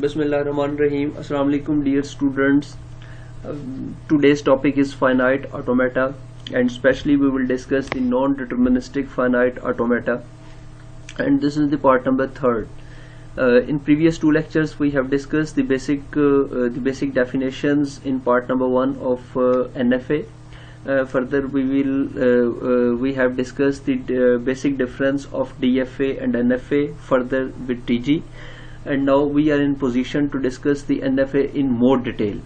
Bismillahirrahmanirrahim. Assalamu alaikum dear students. Today's topic is finite automata, and especially we will discuss the non-deterministic finite automata, and this is the part number 3rd. In previous 2 lectures we have discussed the basic definitions in part number 1 of NFA. Further we have discussed the basic difference of DFA and NFA further with TG, and now we are in position to discuss the NFA in more detail.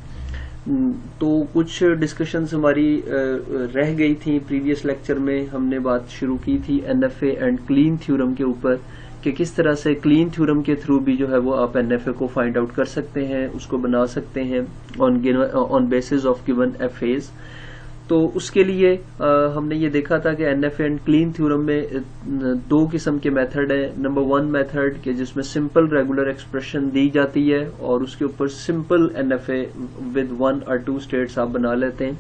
तो कुछ discussions हमारी रह गई थी previous lecture में. हमने बात शुरू की थी NFA एंड क्लीन थ्योरम के ऊपर कि किस तरह से क्लीन थ्योरम के थ्रू भी जो है वो आप NFA को फाइंड आउट कर सकते हैं, उसको बना सकते हैं on basis of given FAs. तो उसके लिए हमने ये देखा था कि NFA एंड क्लीन थ्योरम में 2 किस्म के मेथड है. नंबर 1 मेथड के जिसमें सिंपल रेगुलर एक्सप्रेशन दी जाती है और उसके ऊपर सिंपल NFA विद 1 और 2 स्टेट्स आप बना लेते हैं.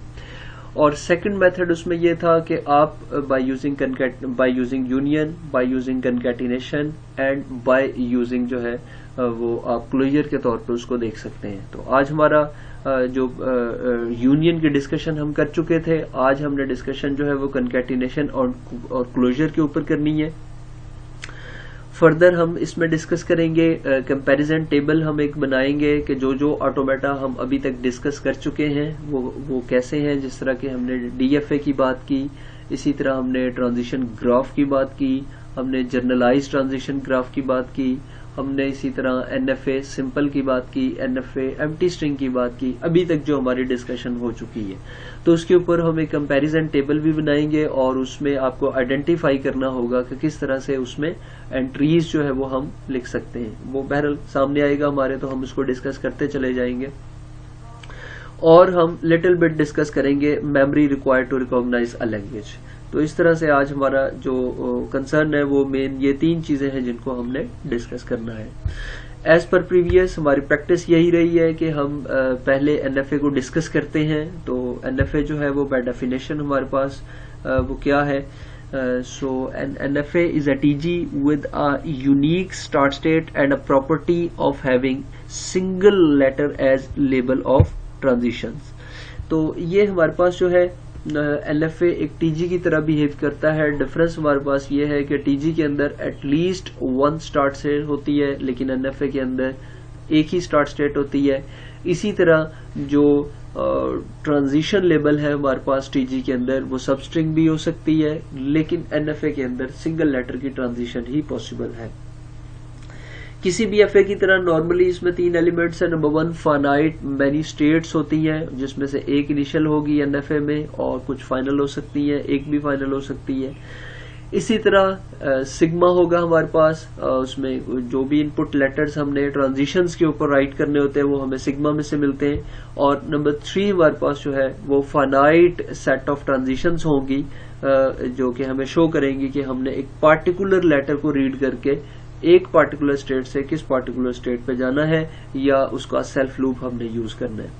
और सेकंड मेथड उसमें यह था कि आप by using union, by using concatenation and by using जो है वो आप क्लोजर के तौर पर उसको देख सकते हैं. तो आज हमारा जो यूनियन की डिस्कशन हम कर चुके थे, आज हमने डिस्कशन जो है वो कंकैटिनेशन और क्लोजर के ऊपर करनी है. फर्दर हम इसमें डिस्कस करेंगे कंपैरिजन टेबल. हम एक बनाएंगे कि जो ऑटोमेटा हम अभी तक डिस्कस कर चुके हैं वो कैसे हैं. जिस तरह के हमने DFA की बात की, इसी तरह हमने ट्रांजिशन ग्राफ की बात की, हमने जर्नलाइज ट्रांजिशन ग्राफ की बात की, हमने इसी तरह NFA सिंपल की बात की, NFA एम्प्टी स्ट्रिंग की बात की. अभी तक जो हमारी डिस्कशन हो चुकी है, तो उसके ऊपर हम एक कंपैरिजन टेबल भी बनाएंगे और उसमें आपको आइडेंटिफाई करना होगा कि किस तरह से उसमें एंट्रीज जो है वो हम लिख सकते हैं. वो बहरहाल सामने आएगा हमारे, तो हम उसको डिस्कस करते चले जाएंगे. और हम लिटिल बिट डिस्कस करेंगे memory required to recognise a language. तो इस तरह से आज हमारा जो कंसर्न है वो मेन ये 3 चीजें हैं जिनको हमने डिस्कस करना है. एज पर प्रीवियस हमारी प्रैक्टिस यही रही है कि हम पहले NFA को डिस्कस करते हैं. तो NFA जो है वो बाय डेफिनेशन हमारे पास वो क्या है. So an NFA is a TG with a unique start state and a property of having single letter as label of transitions. तो ये हमारे पास जो है NFA एक TG की तरह बिहेव करता है. डिफरेंस हमारे पास ये है कि TG के अंदर एटलीस्ट 1 स्टार्ट स्टेट होती है, लेकिन NFA के अंदर एक ही स्टार्ट स्टेट होती है. इसी तरह जो ट्रांजिशन लेबल है हमारे पास TG के अंदर वो सब स्ट्रिंग भी हो सकती है, लेकिन NFA के अंदर सिंगल लेटर की ट्रांजिशन ही पॉसिबल है. किसी भी FA की तरह नॉर्मली इसमें 3 एलिमेंट्स है. नंबर 1 फाइनाइट मैनी स्टेट्स होती हैं, जिसमें से एक इनिशियल होगी NFA में और कुछ फाइनल हो सकती है, एक भी फाइनल हो सकती है. इसी तरह सिग्मा होगा हमारे पास, उसमें जो भी इनपुट लेटर्स हमने ट्रांजिशंस के ऊपर राइट करने होते हैं वो हमें सिग्मा में से मिलते हैं. और नंबर 3 हमारे पास जो है वो फाइनाइट सेट ऑफ ट्रांजिशंस होंगी जो कि हमें शो करेंगी कि हमने एक पार्टिकुलर लेटर को रीड करके एक पार्टिकुलर स्टेट से किस पार्टिकुलर स्टेट पे जाना है या उसका सेल्फ लूप हमने यूज करना है.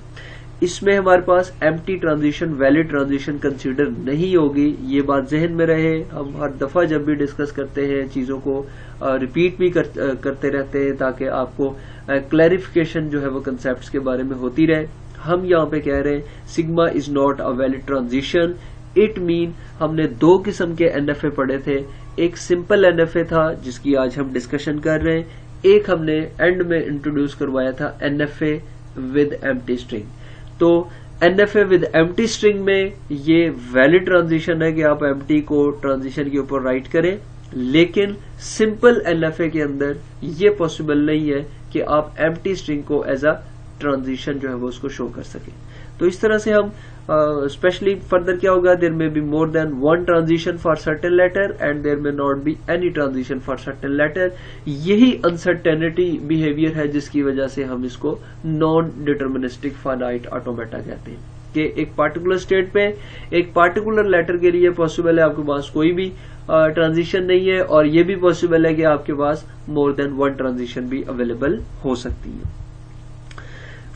इसमें हमारे पास empty transition valid transition consider नहीं होगी. ये बात जहन में रहे. हम हर दफा जब भी डिस्कस करते हैं चीजों को रिपीट भी करते रहते हैं ताकि आपको क्लैरिफिकेशन जो है वो कंसेप्ट्स के बारे में होती रहे. हम यहाँ पे कह रहे हैं sigma is not a valid transition. It mean हमने 2 किस्म के NFA पढ़े थे. एक सिंपल NFA था जिसकी आज हम डिस्कशन कर रहे हैं. एक हमने एंड में इंट्रोड्यूस करवाया था NFA विद एम्प्टी स्ट्रिंग. तो NFA विद एम्प्टी स्ट्रिंग में ये वैलिड ट्रांजिशन है कि आप एम्प्टी को ट्रांजिशन के ऊपर राइट करें, लेकिन सिंपल NFA के अंदर ये पॉसिबल नहीं है कि आप एम्प्टी स्ट्रिंग को एज अ ट्रांजिशन जो है वो उसको शो कर सके. तो इस तरह से हम स्पेशली फर्दर क्या होगा, there may be more than 1 transition for certain letter and there may not be any transition for certain letter. यही अनसर्टेनिटी बिहेवियर है जिसकी वजह से हम इसको नॉन डिटर्मिनिस्टिक फाइनाइट ऑटोमेटा कहते हैं कि एक पार्टिकुलर स्टेट पे एक पार्टिकुलर लेटर के लिए पॉसिबल है आपके पास कोई भी ट्रांजिशन नहीं है, और ये भी पॉसिबल है कि आपके पास मोर देन 1 ट्रांजिशन भी अवेलेबल हो सकती है.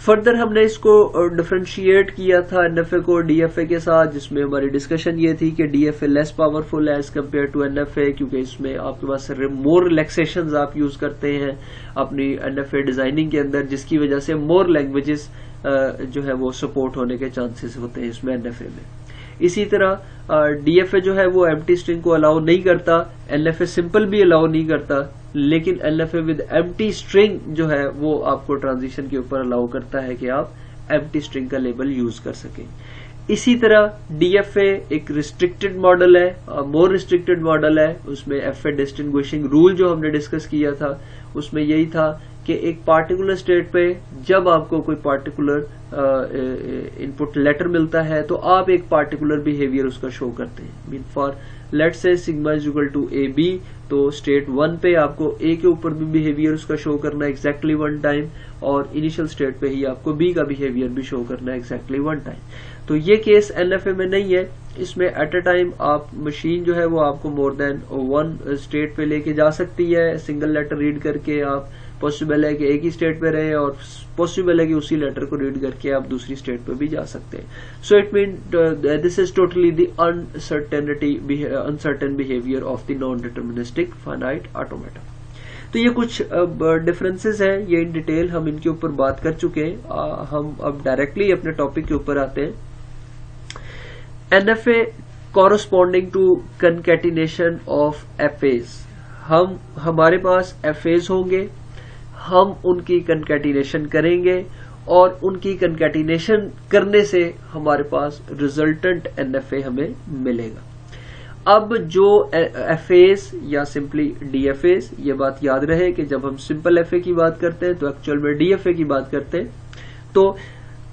फर्दर हमने इसको डिफरेंशिएट किया था एनएफए को डीएफए के साथ, जिसमें हमारी डिस्कशन ये थी कि डीएफए लेस पावरफुल है एज कम्पेयर टू एनएफए, क्योंकि इसमें आपके पास मोर रिलैक्सेशंस आप यूज करते हैं अपनी एनएफए डिजाइनिंग के अंदर, जिसकी वजह से मोर लैंग्वेजेस जो है वो सपोर्ट होने के चांसेस होते हैं इसमें एनएफए में। इसी तरह डीएफए जो है वो एम्प्टी स्ट्रिंग को अलाउ नहीं करता, एनएफए सिंपल भी अलाउ नहीं करता, लेकिन एनएफए विद एम्प्टी स्ट्रिंग जो है वो आपको ट्रांजिशन के ऊपर अलाउ करता है कि आप एम्प्टी स्ट्रिंग का लेबल यूज कर सकें। इसी तरह डीएफए एक रिस्ट्रिक्टेड मॉडल है, मोर रिस्ट्रिक्टेड मॉडल है। उसमें एफए डिस्टिंग्विशिंग रूल जो हमने डिस्कस किया था उसमें यही था कि एक पार्टिकुलर स्टेट पे जब आपको कोई पार्टिकुलर इनपुट लेटर मिलता है तो आप एक पार्टिकुलर बिहेवियर उसका शो करते हैं। Mean for let's say sigma is equal to A B, तो स्टेट 1 पे आपको ए के ऊपर भी बिहेवियर उसका शो करना है एग्जैक्टली 1 टाइम, और इनिशियल स्टेट पे ही आपको बी का बिहेवियर भी शो करना है एग्जैक्टली 1 टाइम। तो ये केस एनएफए में नहीं है। इसमें एट अ टाइम आप मशीन जो है वो आपको मोर देन 1 स्टेट पे लेके जा सकती है। सिंगल लेटर रीड करके आप पॉसिबल है कि एक ही स्टेट पे रहे, और पॉसिबल है कि उसी लेटर को रीड करके आप दूसरी स्टेट पे भी जा सकते हैं। सो it mean this is totally the uncertain behaviour of the non deterministic finite automata. तो ये कुछ डिफरेंसेस हैं, ये इन डिटेल हम इनके ऊपर बात कर चुके हैं। हम अब डायरेक्टली अपने टॉपिक के ऊपर आते हैं। NFA corresponding to concatenation of FAs. हमारे पास एफएज होंगे, हम उनकी कंकैटिनेशन करेंगे, और उनकी कंकैटिनेशन करने से हमारे पास रिजल्टेंट एनएफए हमें मिलेगा। अब जो एफएस या सिंपली डीएफएस, ये बात याद रहे कि जब हम सिंपल एफए की बात करते हैं तो एक्चुअल में डीएफए की बात करते हैं। तो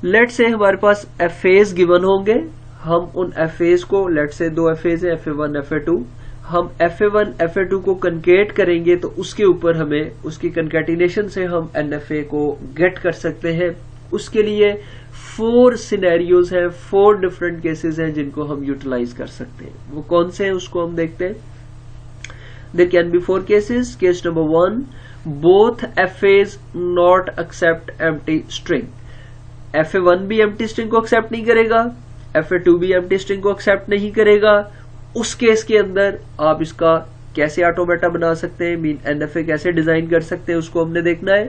लेट से हमारे पास एफएस गिवन होंगे, हम उन एफएस को, लेट से 2 एफएस है एफए1 एफए2, हम एफए1 एफए2 को कंकेट करेंगे तो उसके ऊपर हमें उसकी कंकैटिनेशन से हम एनएफए को गेट कर सकते हैं। उसके लिए 4 सिनेरियोज हैं, 4 डिफरेंट केसेस हैं जिनको हम यूटिलाइज कर सकते हैं। वो कौन से हैं उसको हम देखते हैं। There can be 4 cases. Case number 1, both FAs not accept empty string. FA one भी एम्प्टी स्ट्रिंग को एक्सेप्ट नहीं करेगा, एफए2 भी एम्प्टी स्ट्रिंग को एक्सेप्ट नहीं करेगा। उस केस के अंदर आप इसका कैसे ऑटोमेटा बना सकते हैं, मीन एनएफए कैसे डिजाइन कर सकते हैं, उसको हमने देखना है।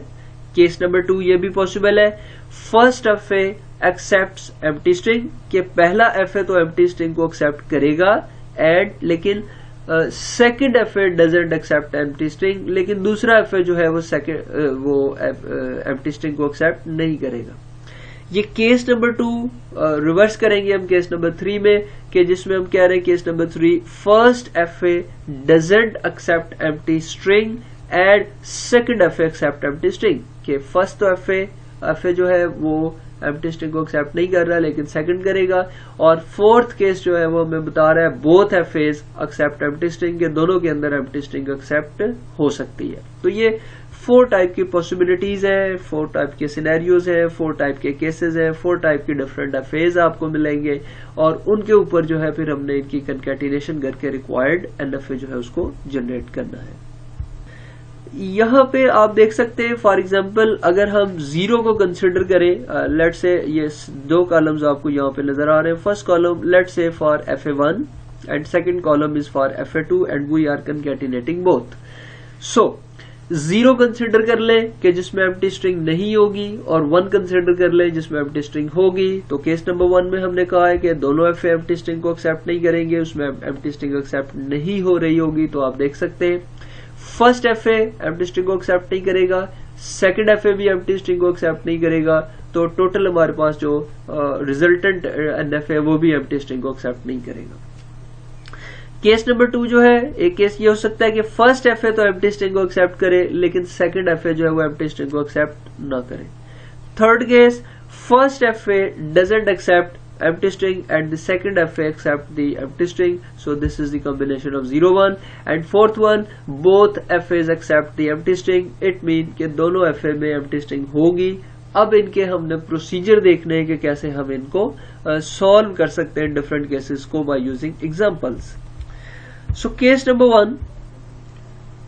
केस नंबर 2 ये भी पॉसिबल है। First FA accepts empty string, के पहला एफए तो एम्प्टी स्ट्रिंग को एक्सेप्ट करेगा एंड, लेकिन second FA doesn't accept empty string, लेकिन दूसरा एफए जो है वो एम्प्टी स्ट्रिंग को एक्सेप्ट नहीं करेगा। ये केस नंबर 2 रिवर्स करेंगे हम केस नंबर 3 में, कि जिसमें हम कह रहे हैं case number 3, first FA doesn't accept empty string and second FA accept empty string. के फर्स्ट तो एफए जो है वो एम्प्टी स्ट्रिंग को एक्सेप्ट नहीं कर रहा है लेकिन सेकंड करेगा, और फोर्थ केस जो है वो हमें बता रहा है बोथ एफएज एक्सेप्ट एम्प्टी स्ट्रिंग, के दोनों के अंदर एम्प्टी स्ट्रिंग एक्सेप्ट हो सकती है। तो ये 4 टाइप की पॉसिबिलिटीज है, 4 टाइप के सिनेरियोज है, 4 टाइप के केसेस है, 4 टाइप की डिफरेंट एफएज आपको मिलेंगे, और उनके ऊपर जो है फिर हमने इनकी कंकैटिनेशन करके रिक्वायर्ड एनएफए जो है उसको जनरेट करना है। यहाँ पे आप देख सकते हैं फॉर एग्जांपल अगर हम 0 को कंसिडर करें, लेट से ये 2 कॉलम्स आपको यहाँ पे नजर आ रहे हैं। First column let's say for FA one and second column is for FA two and we are concatenating both. So 0 consider कर ले कि जिसमें एम्प्टी स्ट्रिंग नहीं होगी, और 1 कंसिडर कर ले जिसमें एम्प्टी स्ट्रिंग होगी। तो केस नंबर 1 में हमने कहा है कि दोनों एफए एम्प्टी स्ट्रिंग को एक्सेप्ट नहीं करेंगे, उसमें एम्प्टी स्ट्रिंग एक्सेप्ट नहीं हो रही होगी। तो आप देख सकते हैं फर्स्ट एफए एम्प्टी स्ट्रिंग को एक्सेप्ट नहीं करेगा, सेकंड एफए भी एम्प्टी स्ट्रिंग को एक्सेप्ट नहीं करेगा, तो टोटल हमारे पास जो रिजल्टेंट एनएफए वो भी एम्प्टी स्ट्रिंग को एक्सेप्ट नहीं करेगा। केस नंबर 2 जो है, एक केस ये हो सकता है कि फर्स्ट एफए तो एम्प्टी स्ट्रिंग को एक्सेप्ट करे लेकिन सेकंड एफए जो है वो एम्प्टी स्ट्रिंग को एक्सेप्ट ना करे। Third case, first FA doesn't accept empty string and the second FA accept the empty string, so this is the combination of 0 1, and fourth one both FAs accept the empty string, it mean कि दोनों FA में empty string होगी। अब इनके हमने procedure देखने हैं कि कैसे हम इनको सॉल्व कर सकते हैं डिफरेंट केसेस को by using examples. So case number 1,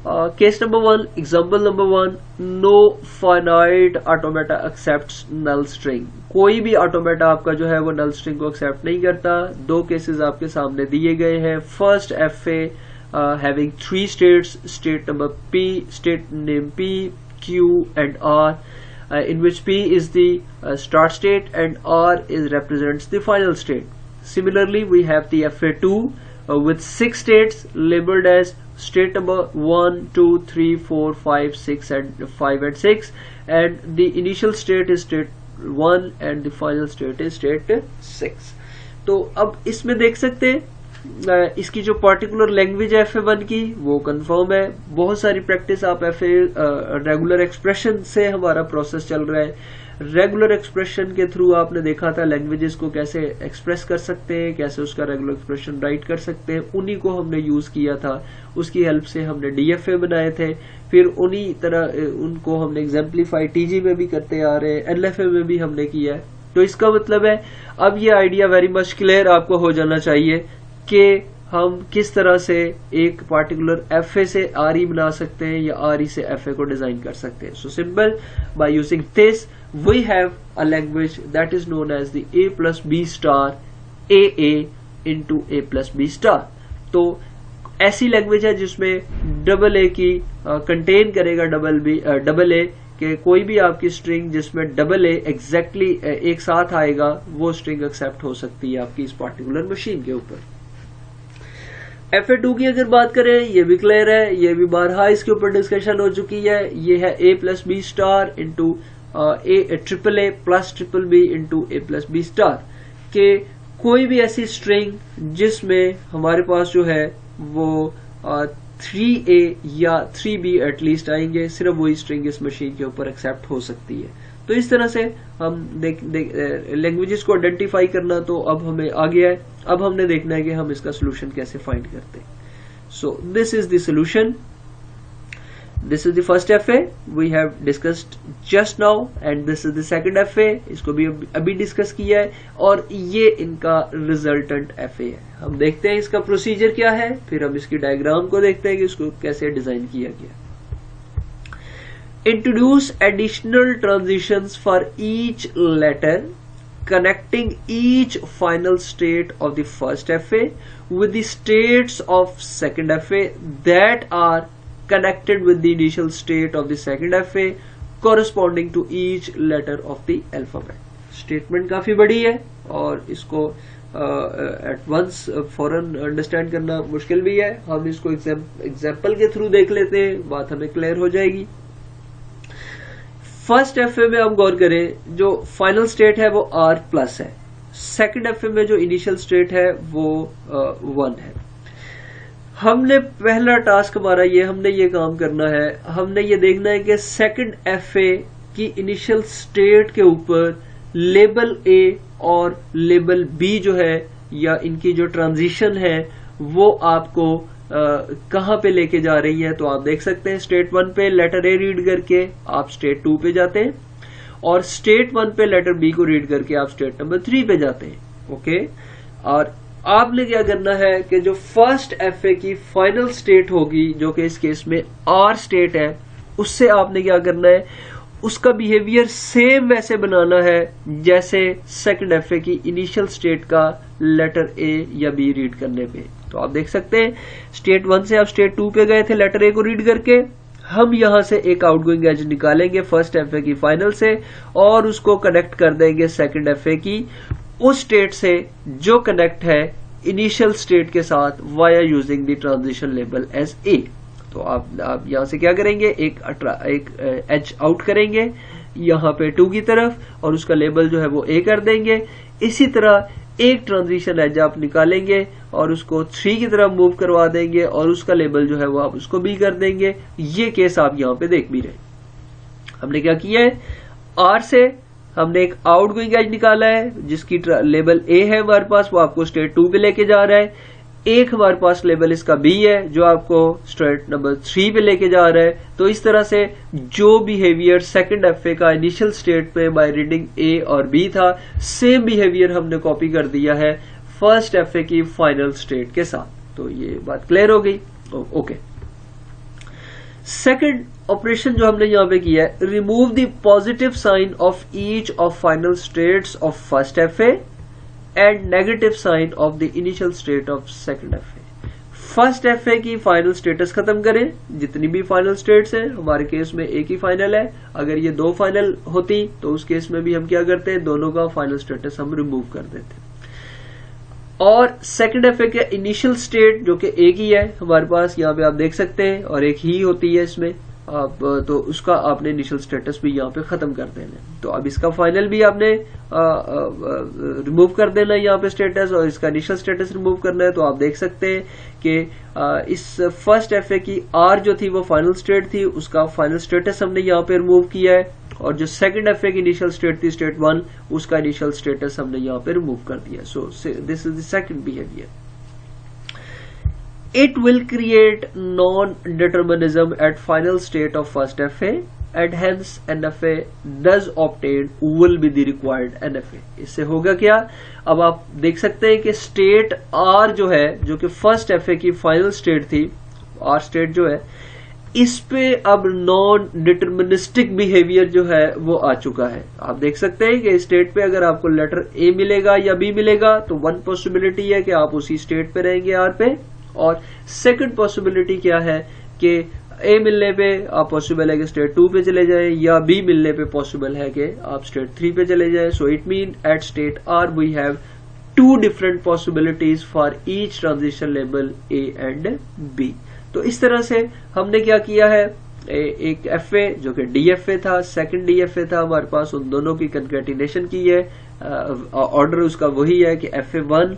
case number 1, example number 1, no finite automata accepts null string. कोई भी ऑटोमेटा आपका जो है वो नल स्ट्रिंग को एक्सेप्ट नहीं करता। दो केसेस आपके सामने दिए गए हैं। First FA having 3 states, state number P, state name P, Q and R, in which P is the start state and R represents the final state. Similarly, we have the FA2 with 6 states labeled as state number 1, 2, 3, 4, 5, 6 and 5 and 6, and the initial state is state 1 and the final state is state 6. तो अब इसमें देख सकते हैं इसकी जो particular language है FA1 की वो कंफर्म है। बहुत सारी प्रैक्टिस आप रेगुलर एक्सप्रेशन से हमारा प्रोसेस चल रहा है। रेगुलर एक्सप्रेशन के थ्रू आपने देखा था लैंग्वेजेस को कैसे एक्सप्रेस कर सकते हैं, कैसे उसका रेगुलर एक्सप्रेशन राइट कर सकते हैं, उन्हीं को हमने यूज किया था। उसकी हेल्प से हमने DFA बनाए थे, फिर उन्हीं तरह उनको हमने एग्जाम्पलीफाई TG में भी करते आ रहे हैं, LFA में भी हमने किया है। तो इसका मतलब है अब ये आइडिया वेरी मच क्लियर आपको हो जाना चाहिए कि हम किस तरह से एक पार्टिकुलर FA से RE बना सकते हैं या RE से FA को डिजाइन कर सकते हैं। So simple, by using this we have a language that is known as the A plus B star AA into A plus B star। तो ऐसी लैंग्वेज है जिसमें डबल A की कंटेन करेगा डबल A कि कोई भी आपकी स्ट्रिंग जिसमें डबल A एग्जैक्टली एक साथ आएगा वो स्ट्रिंग एक्सेप्ट हो सकती है आपकी इस पार्टिकुलर मशीन के ऊपर। FA2 की अगर बात करें, ये भी क्लियर है, ये भी बारहा इसके ऊपर डिस्कशन हो चुकी है। ये है A plus B star into triple A plus triple B into A plus B star के कोई भी ऐसी स्ट्रिंग जिसमें हमारे पास जो है वो 3A या 3B एटलीस्ट आएंगे, सिर्फ वही स्ट्रिंग इस मशीन के ऊपर एक्सेप्ट हो सकती है। तो इस तरह से हम लैंग्वेजेस को आइडेंटिफाई करना तो अब हमें आ गया है। अब हमने देखना है कि हम इसका सोल्यूशन कैसे फाइंड करते हैं। So this is the solution, this is the first FA we have discussed just now and this is the second FA, इसको भी अभी डिस्कस किया है और ये इनका रिजल्टेंट FA है। हम देखते हैं इसका प्रोसीजर क्या है, फिर हम इसकी डायग्राम को देखते हैं कि इसको कैसे डिजाइन किया गया। Introduce additional transitions for each letter connecting each final state of the first FA with the states of second FA that are connected with the initial state of the second FA corresponding to each letter of the alphabet। Statement काफी बड़ी है और इसको eight once फौरन understand करना मुश्किल भी है। हम इसको एग्जाम्पल के थ्रू देख लेते हैं, बात हमें क्लियर हो जाएगी। फर्स्ट FA में हम गौर करें, जो फाइनल स्टेट है वो R प्लस है। सेकंड FA में जो इनिशियल स्टेट है वो 1 है। हमने पहला टास्क हमारा ये, हमने ये काम करना है, हमने ये देखना है कि सेकंड FA की इनिशियल स्टेट के ऊपर लेबल A और लेबल B जो है या इनकी जो ट्रांजिशन है वो आपको कहां पे लेके जा रही है। तो आप देख सकते हैं स्टेट 1 पे लेटर A रीड करके आप स्टेट 2 पे जाते हैं और स्टेट 1 पे लेटर B को रीड करके आप स्टेट नंबर 3 पे जाते हैं। ओके, और आपने क्या करना है कि जो फर्स्ट FA की फाइनल स्टेट होगी जो कि इस केस में R स्टेट है, उससे आपने क्या करना है, उसका बिहेवियर सेम वैसे बनाना है जैसे सेकंड FA की इनिशियल स्टेट का लेटर A या B रीड करने पे। तो आप देख सकते हैं स्टेट 1 से आप स्टेट 2 पे गए थे लेटर A को रीड करके, हम यहां से एक आउटगोइंग एज निकालेंगे फर्स्ट FA की फाइनल से और उसको कनेक्ट कर देंगे सेकंड FA की उस स्टेट से जो कनेक्ट है इनिशियल स्टेट के साथ via using the transition label as A। तो आप यहां से क्या करेंगे, एक एज आउट करेंगे यहां पे 2 की तरफ और उसका लेबल जो है वो A कर देंगे। इसी तरह एक ट्रांजिशन एज आप निकालेंगे और उसको 3 की तरफ मूव करवा देंगे और उसका लेबल जो है वो आप उसको B कर देंगे। ये केस आप यहां पे देख भी रहे। हमने क्या किया है, R से हमने एक आउटगोइंग एज निकाला है जिसकी लेबल A है हमारे पास, वो आपको स्टेट 2 पे लेके जा रहा है। एक हमारे पास लेबल इसका B है जो आपको स्टेट नंबर 3 पे लेके जा रहा है। तो इस तरह से जो बिहेवियर सेकंड FA का इनिशियल स्टेट पे बाय रीडिंग A और B था, सेम बिहेवियर हमने कॉपी कर दिया है फर्स्ट FA की फाइनल स्टेट के साथ। तो ये बात क्लियर हो गई। ओके, सेकंड ऑपरेशन जो हमने यहाँ पे किया है, remove the positive sign of each of final states of first FA and negative sign of the initial state of second FA. First FA की फाइनल स्टेटस खत्म करें, जितनी भी फाइनल स्टेट्स हैं, हमारे केस में एक ही फाइनल है, अगर ये दो फाइनल होती तो उस केस में भी हम क्या करते हैं, दोनों का फाइनल स्टेटस हम रिमूव कर देते। और सेकंड एफए के इनिशियल स्टेट जो कि एक ही है हमारे पास, यहाँ पे आप देख सकते हैं, और एक ही होती है इसमें, आप तो उसका आपने इनिशियल स्टेटस भी यहाँ पे खत्म कर देना है। तो अब इसका फाइनल भी आपने रिमूव कर देना है यहाँ पे स्टेटस, और इसका इनिशियल स्टेटस रिमूव करना है। तो आप देख सकते हैं कि इस फर्स्ट एफए की आर जो थी वो फाइनल स्टेट थी, उसका फाइनल स्टेटस हमने यहाँ पे रिमूव किया है, और जो सेकंड एफए की इनिशियल स्टेट थी स्टेट 1, उसका इनिशियल स्टेटस हमने यहाँ पे रिमूव कर दिया। सो this is the second behaviour. It will create non-determinism at final state of first FA, and hence NFA does obtain will be the required NFA। इससे होगा क्या, अब आप देख सकते हैं कि स्टेट R जो है, जो कि फर्स्ट FA की फाइनल स्टेट थी, R स्टेट जो है, इस पे अब नॉन डिटर्मिनिस्टिक बिहेवियर जो है वो आ चुका है। आप देख सकते हैं कि स्टेट पे अगर आपको लेटर A मिलेगा या B मिलेगा, तो वन पॉसिबिलिटी है कि आप उसी स्टेट पे रहेंगे R पे, और सेकंड पॉसिबिलिटी क्या है कि ए मिलने पे आप पॉसिबल है कि स्टेट 2 पे चले जाएं, या बी मिलने पे पॉसिबल है कि आप स्टेट 3 पे चले जाएं। So it mean at state R we have two different possibilities for each transition level A and B. तो इस तरह से हमने क्या किया है, एक एफए जो कि डीएफए था, सेकंड डीएफए था हमारे पास, उन दोनों की कंकैटिनेशन की है। ऑर्डर उसका वही है कि FA1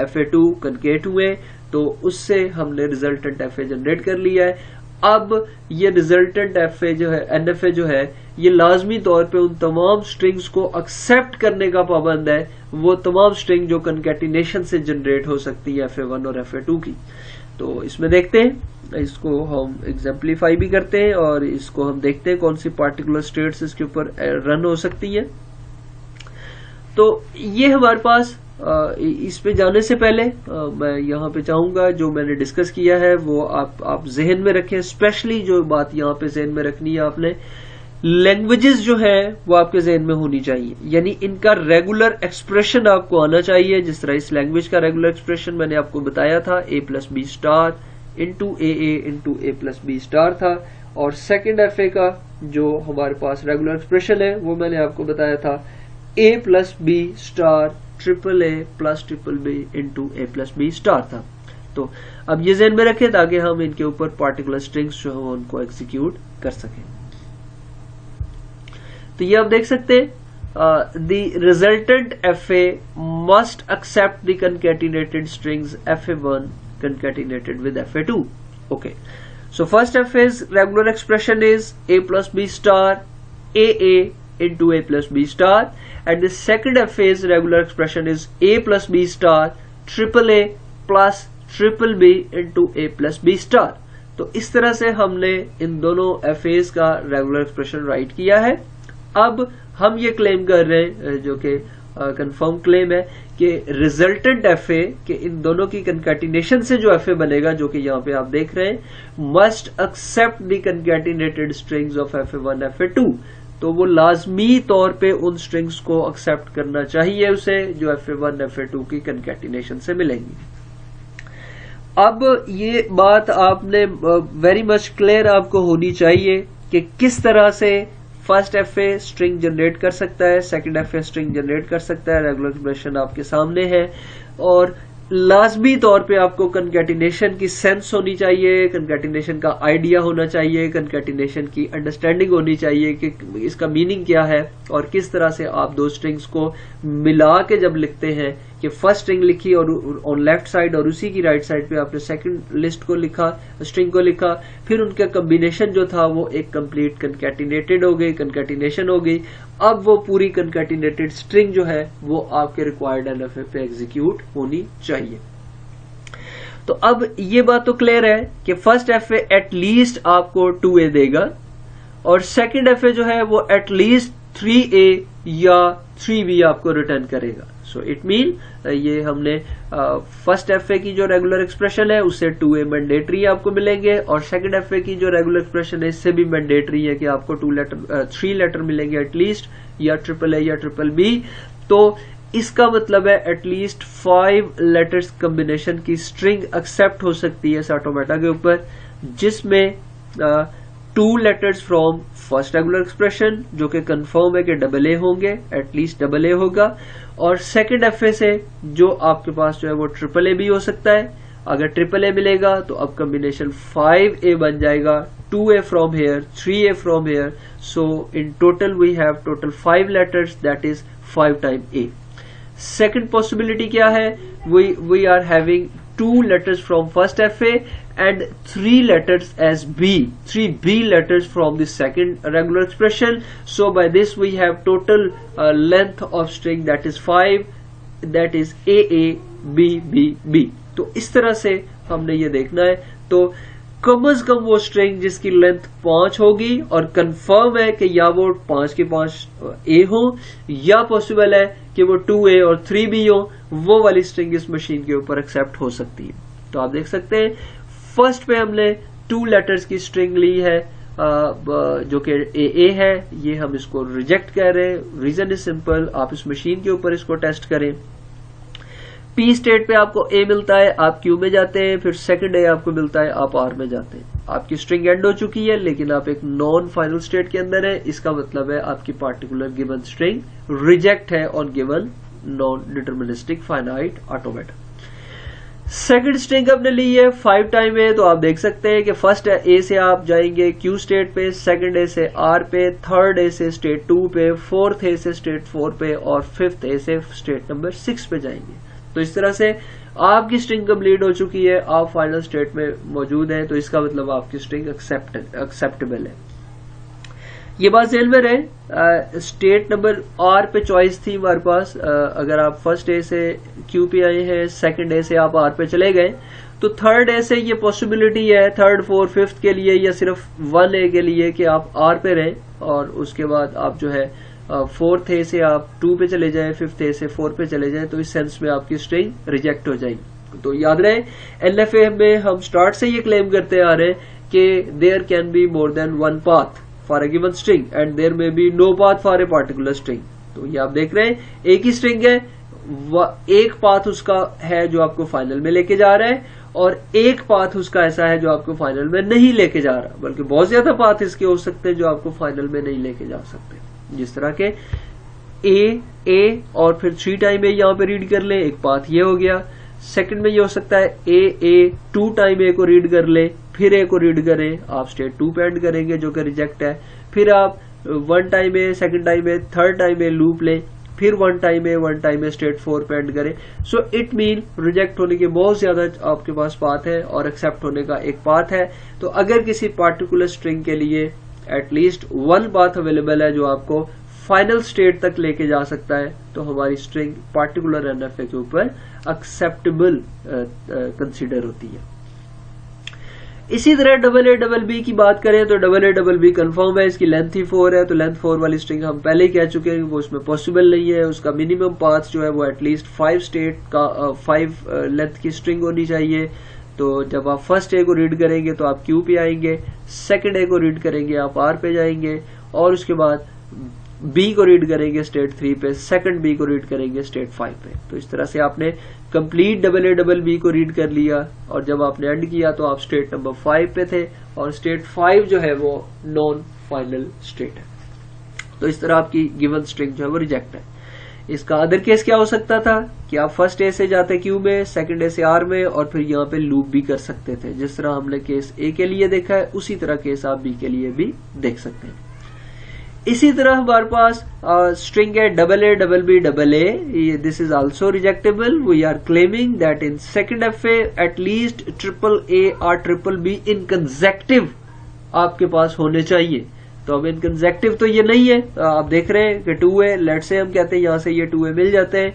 FA2 कंकेट हुए, तो उससे हमने रिजल्टेंट एफए जनरेट कर लिया है। अब ये रिजल्टेंट एफए जो है, एनएफए जो है, ये लाजमी तौर पे उन तमाम स्ट्रिंग्स को एक्सेप्ट करने का पाबंद है, वो तमाम स्ट्रिंग जो कंकैटिनेशन से जनरेट हो सकती है FA1 और FA2 की। तो इसमें देखते हैं, इसको हम एग्जाम्पलीफाई भी करते हैं, और इसको हम देखते हैं कौन सी पार्टिकुलर स्टेट्स इसके ऊपर रन हो सकती है। तो ये हमारे पास इस पे जाने से पहले मैं यहाँ पे चाहूंगा जो मैंने डिस्कस किया है वो आप जहन में रखें। स्पेशली जो बात यहाँ पे जहन में रखनी है आपने, लैंग्वेजेस जो है वो आपके जहन में होनी चाहिए, यानी इनका रेगुलर एक्सप्रेशन आपको आना चाहिए। जिस तरह इस लैंग्वेज का रेगुलर एक्सप्रेशन मैंने आपको बताया था, A+B* into AA into A+B* था, और सेकेंड एफए का जो हमारे पास रेगुलर एक्सप्रेशन है वो मैंने आपको बताया था A+B* AAA+BB इंटू A+B* था। तो अब ये ज़हन में रखें ताकि हम इनके ऊपर पार्टिकुलर स्ट्रिंग्स जो है उनको एग्जीक्यूट कर सकें। तो ये आप देख सकते हैं, the resultant FA must accept the concatenated strings FA1 concatenated with FA2. Okay, so first FA's regular expression is A+B* AA into A+B*, and the second FA's regular expression is A+B* AAA plus BB into A+B*. तो इस तरह से हमने इन दोनों FA's का regular expression right किया है। अब हम ये क्लेम कर रहे हैं, जो कि कंफर्म क्लेम है, कि रिजल्टेंट FA के इन दोनों की कंकैटिनेशन से जो FA बनेगा, जो कि यहाँ पे आप देख रहे हैं, must accept the concatenated strings of FA1 FA2। तो वो लाजमी तौर पे उन स्ट्रिंग्स को एक्सेप्ट करना चाहिए उसे जो FA1 FA2 की कंकैटिनेशन से मिलेंगी। अब ये बात आपने वेरी मच क्लियर आपको होनी चाहिए कि किस तरह से फर्स्ट FA स्ट्रिंग जनरेट कर सकता है, सेकंड FA स्ट्रिंग जनरेट कर सकता है। रेगुलर एक्सप्रेशन आपके सामने है, और लाजमी तौर पे आपको कंकैटिनेशन की सेंस होनी चाहिए, कंकैटिनेशन का आइडिया होना चाहिए, कंकैटिनेशन की अंडरस्टैंडिंग होनी चाहिए कि इसका मीनिंग क्या है, और किस तरह से आप दो स्ट्रिंग्स को मिला के जब लिखते हैं कि फर्स्ट स्ट्रिंग लिखी और ऑन लेफ्ट साइड, और उसी की राइट साइड पे आपने सेकंड लिस्ट को लिखा, स्ट्रिंग को लिखा, फिर उनका कॉम्बिनेशन जो था वो एक कंप्लीट कंकैटिनेटेड हो गई, कंकैटिनेशन हो गई। अब वो पूरी कंकैटिनेटेड स्ट्रिंग जो है वो आपके रिक्वायर्ड NFA पे एग्जीक्यूट होनी चाहिए। तो अब ये बात तो क्लियर है कि फर्स्ट FA एटलीस्ट आपको 2A देगा, और सेकंड FA जो है वो एटलीस्ट 3A या 3B आपको रिटर्न करेगा। सो इट मीन ये हमने फर्स्ट एफए की जो रेगुलर एक्सप्रेशन है उससे 2a मैंडेटरी आपको मिलेंगे, और सेकंड एफए की जो रेगुलर एक्सप्रेशन है इससे भी मैंडेटरी है कि आपको 3 लेटर मिलेंगे एटलीस्ट, या ट्रिपल ए या ट्रिपल बी। तो इसका मतलब है एटलीस्ट 5 लेटर्स कॉम्बिनेशन की स्ट्रिंग एक्सेप्ट हो सकती है इस ऑटोमेटा के ऊपर, जिसमें 2 letters from first regular expression जो कि कंफर्म है कि डबल ए होंगे, एटलीस्ट डबल ए होगा, और सेकंड एफए से जो आपके पास जो है वो ट्रिपल ए भी हो सकता है। अगर ट्रिपल ए मिलेगा तो अब कॉम्बिनेशन 5a बन जाएगा, 2a from here, 3a from here, so in total we have total 5 letters, that is 5 time a। Second possibility क्या है, we are having 2 letters from first FA and 3 letters as B, 3B letters from the second regular expression. So by this we have total length of string that is 5, that is AA BBB। तो इस तरह से हमने ये देखना है। तो कम से कम वो स्ट्रिंग जिसकी लेंथ 5 होगी और कंफर्म है कि या वो 5 के 5 A हो, या पॉसिबल है कि वो 2A और 3B हो, वो वाली स्ट्रिंग इस मशीन के ऊपर एक्सेप्ट हो सकती है। तो आप देख सकते हैं फर्स्ट पे हमने 2 लेटर्स की स्ट्रिंग ली है जो कि AA है, ये हम इसको रिजेक्ट कर रहे हैं। रीजन इज सिंपल, आप इस मशीन के ऊपर इसको टेस्ट करें। P स्टेट पे आपको A मिलता है, आप Q में जाते हैं, फिर सेकंड A आपको मिलता है, आप R में जाते हैं। आपकी स्ट्रिंग एंड हो चुकी है, लेकिन आप एक नॉन फाइनल स्टेट के अंदर है। इसका मतलब है आपकी पार्टिकुलर गिवन स्ट्रिंग रिजेक्ट है on given non deterministic finite automata. Second string आपने ली है 5 टाइम A, तो आप देख सकते हैं कि फर्स्ट A से आप जाएंगे Q स्टेट पे, सेकंड A से R पे, थर्ड A से स्टेट 2 पे, फोर्थ A से स्टेट 4 पे, और फिफ्थ A से स्टेट नंबर 6 पे जाएंगे। तो इस तरह से आपकी स्ट्रिंग कंप्लीट हो चुकी है, आप फाइनल स्टेट में मौजूद हैं, तो इसका मतलब आपकी स्ट्रिंग एक्सेप्टेबल है। ये बात ध्यान में रहे। स्टेट नंबर R पे चॉइस थी हमारे पास, अगर आप फर्स्ट A से Q पे आए हैं, सेकंड A से आप R पे चले गए, तो थर्ड A से ये पॉसिबिलिटी है थर्ड, फोर्थ, फिफ्थ के लिए या सिर्फ 1A के लिए कि आप R पे रहें, और उसके बाद आप जो है फोर्थ A से आप 2 पे चले जाएं, फिफ्थ A से 4 पे चले जाएं, तो इस सेंस में आपकी स्ट्रिंग रिजेक्ट हो जाएगी। तो याद रहे LFA में हम स्टार्ट से ये क्लेम करते आ रहे हैं कि there can be more than 1 path for a given string and there may be no path for a particular string. तो ये आप देख रहे हैं एक ही स्ट्रिंग है, एक पाथ उसका है जो आपको फाइनल में लेके जा रहा है, और एक पाथ उसका ऐसा है जो आपको फाइनल में नहीं लेके जा रहा, बल्कि बहुत ज्यादा पाथ इसके हो सकते हैं जो आपको फाइनल में नहीं लेके जा सकते। जिस तरह के A और फिर 3 टाइम A यहाँ पे रीड कर ले, एक पाथ ये हो गया। सेकंड में ये हो सकता है A 2 टाइम A को रीड कर ले, फिर A को रीड करें, आप स्टेट 2 पे एंड करेंगे जो कि रिजेक्ट है। फिर आप 1 time A, second time A, third time A loop लें, फिर 1 टाइम A स्टेट 4 पे एंड करें। सो इट मीन रिजेक्ट होने के बहुत ज्यादा आपके पास पाथ है और एक्सेप्ट होने का एक पाथ है। तो अगर किसी पार्टिकुलर स्ट्रिंग के लिए एटलीस्ट 1 पाथ अवेलेबल है जो आपको फाइनल स्टेट तक लेके जा सकता है, तो हमारी स्ट्रिंग पार्टिकुलर NFA के ऊपर एक्सेप्टेबल कंसीडर होती है। इसी तरह AA की बात करें तो AA कंफर्म है, इसकी लेंथ ही 4 है, तो लेंथ 4 वाली स्ट्रिंग हम पहले ही कह चुके हैं वो उसमें पॉसिबल नहीं है। उसका मिनिमम पाथ जो है वो एटलीस्ट 5 स्टेट का 5 लेंथ की स्ट्रिंग होनी चाहिए। तो जब आप फर्स्ट A को रीड करेंगे तो आप Q पे आएंगे, सेकंड A को रीड करेंगे आप R पे जाएंगे, और उसके बाद B को रीड करेंगे स्टेट 3 पे, सेकंड B को रीड करेंगे स्टेट 5 पे। तो इस तरह से आपने कंप्लीट AA को रीड कर लिया, और जब आपने एंड किया तो आप स्टेट नंबर 5 पे थे, और स्टेट 5 जो है वो नॉन फाइनल स्टेट है। तो इस तरह आपकी गिवन स्ट्रिंग जो है वो रिजेक्ट है। इसका अदर केस क्या हो सकता था कि आप फर्स्ट A से जाते Q में, सेकंड A से R में, और फिर यहाँ पे लूप भी कर सकते थे। जिस तरह हमने केस A के लिए देखा है उसी तरह केस आप B के लिए भी देख सकते हैं। इसी तरह हमारे पास स्ट्रिंग है AA, this is also rejectable. We are claiming that in second FA at least AAA और BBB इन कंसेक्टिव आपके पास होने चाहिए। तो अब इन कंसेक्टिव तो ये नहीं है, आप देख रहे हैं कि 2A, लेट से हम कहते हैं यहाँ से ये 2A मिल जाते हैं,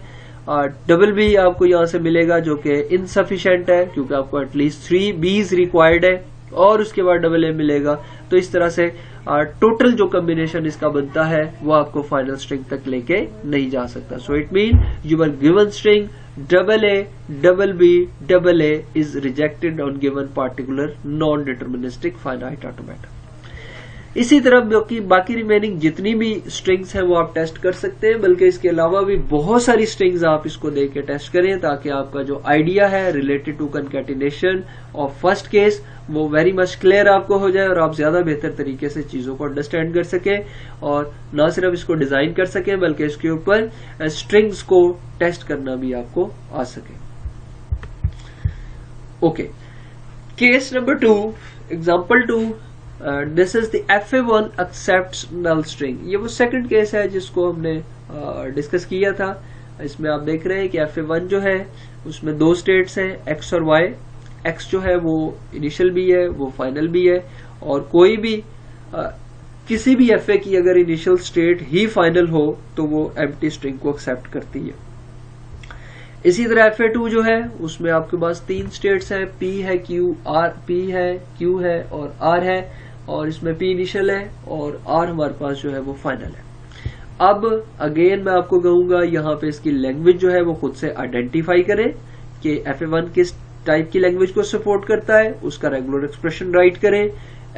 BB आपको यहाँ से मिलेगा जो कि इनसफिशिएंट है क्योंकि आपको एटलीस्ट 3 B's रिक्वायर्ड है, और उसके बाद AA मिलेगा। तो इस तरह से टोटल जो कॉम्बिनेशन इसका बनता है वो आपको फाइनल स्ट्रिंग तक लेके नहीं जा सकता. So it mean your given string AA, BB, AA is rejected on given particular non-deterministic finite automata. इसी तरह बाकी रिमेनिंग जितनी भी स्ट्रिंग्स हैं वो आप टेस्ट कर सकते हैं, बल्कि इसके अलावा भी बहुत सारी स्ट्रिंग्स आप इसको देख के टेस्ट करें ताकि आपका जो आइडिया है related to concatenation of first case वो वेरी मच क्लियर आपको हो जाए और आप ज्यादा बेहतर तरीके से चीजों को अंडरस्टैंड कर सकें और ना सिर्फ इसको डिजाइन कर सकें बल्कि इसके ऊपर स्ट्रिंग्स को टेस्ट करना भी आपको आ सके. Okay, case number 2, example 2. This is the FA1 accepts null string. ये वो सेकंड केस है जिसको हमने डिस्कस किया था. इसमें आप देख रहे हैं कि FA1 जो है उसमें दो स्टेट्स हैं X और Y. X जो है वो इनिशियल भी है, वो फाइनल भी है, और कोई भी किसी भी FA की अगर इनिशियल स्टेट ही फाइनल हो तो वो एम्प्टी स्ट्रिंग को एक्सेप्ट करती है. इसी तरह FA2 जो है उसमें आपके पास तीन स्टेट्स हैं, P है, P है, Q है और R है, और इसमें P इनिशियल है और R हमारे पास जो है वो फाइनल है. अब अगेन मैं आपको कहूंगा यहाँ पे इसकी लैंग्वेज जो है वो खुद से आइडेंटिफाई करें कि FA1 किस टाइप की लैंग्वेज को सपोर्ट करता है, उसका रेगुलर एक्सप्रेशन राइट करें.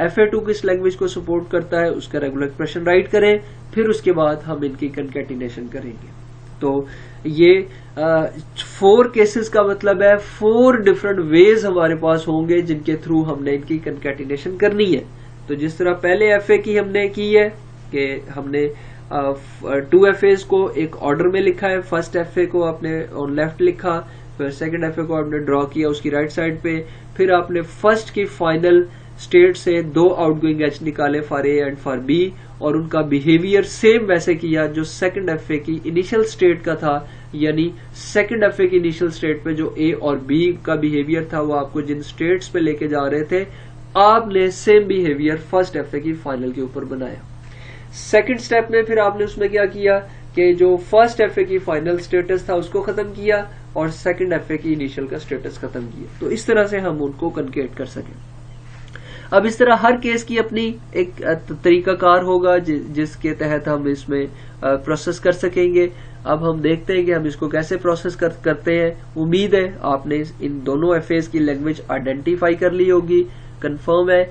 FA2 किस लैंग्वेज को सपोर्ट करता है, उसका रेगुलर एक्सप्रेशन राइट करें. फिर उसके बाद हम इनकी कंकैटिनेशन करेंगे. तो ये 4 केसेस का मतलब है 4 डिफरेंट वेज हमारे पास होंगे जिनके थ्रू हमने इनकी कंकैटिनेशन करनी है. तो जिस तरह पहले FA की हमने की है कि हमने 2 FAs को एक ऑर्डर में लिखा है. फर्स्ट FA को आपने ऑन लेफ्ट लिखा, फिर सेकंड FA को आपने ड्रॉ किया उसकी राइट साइड पे, फिर आपने फर्स्ट की फाइनल स्टेट से 2 आउटगोइंग एज निकाले for A and for B, और उनका बिहेवियर सेम वैसे किया जो सेकंड FA की इनिशियल स्टेट का था. यानी सेकंड FA की इनिशियल स्टेट पे जो A और B का बिहेवियर था वो आपको जिन स्टेट्स पे लेके जा रहे थे आपने सेम बिहेवियर फर्स्ट FA की फाइनल के ऊपर बनाया. सेकंड स्टेप में फिर आपने उसमें क्या किया कि जो फर्स्ट FA की फाइनल स्टेटस था उसको खत्म किया और सेकंड FA की इनिशियल का स्टेटस खत्म किया. तो इस तरह से हम उनको कंकेट कर सकें. अब इस तरह हर केस की अपनी एक तरीकाकार होगा जिसके तहत हम इसमें प्रोसेस कर सकेंगे. अब हम देखते हैं कि हम इसको कैसे प्रोसेस करते हैं. उम्मीद है आपने इन दोनों FAs की लैंग्वेज आइडेंटिफाई कर ली होगी. कंफर्म है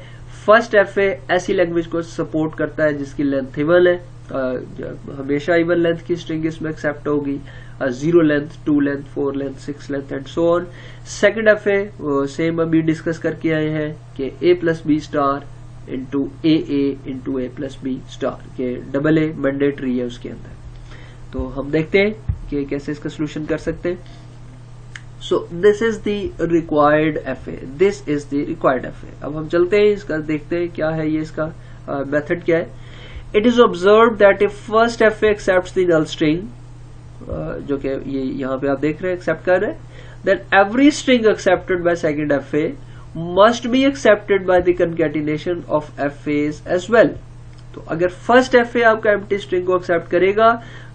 फर्स्ट FA ऐसी लैंग्वेज को सपोर्ट करता है जिसकी लेंथ इवन है. हमेशा इवन लेंथ की स्ट्रिंग इसमें एक्सेप्ट होगी. 0 length, 2 length, 4 length, 6 length and so on. Second FA same अभी डिस्कस करके आए हैं कि A plus B star into AA into A plus B star के AA मैंडेटरी है उसके अंदर. तो हम देखते हैं कि कैसे इसका सोल्यूशन कर सकते हैं. So this is the required FA. This is the required FA. अब हम चलते हैं इसका देखते हैं क्या है ये इसका मेथड क्या है. It is observe that if first FA accepts the null string, जो कि ये यहाँ पे आप देख रहे हैं एक्सेप्ट कर रहे हैं, then every string accepted by second FA must be accepted by the concatenation of FAs as well. तो अगर फर्स्ट FA आपका एम्प्टी स्ट्रिंग को एक्सेप्ट करेगा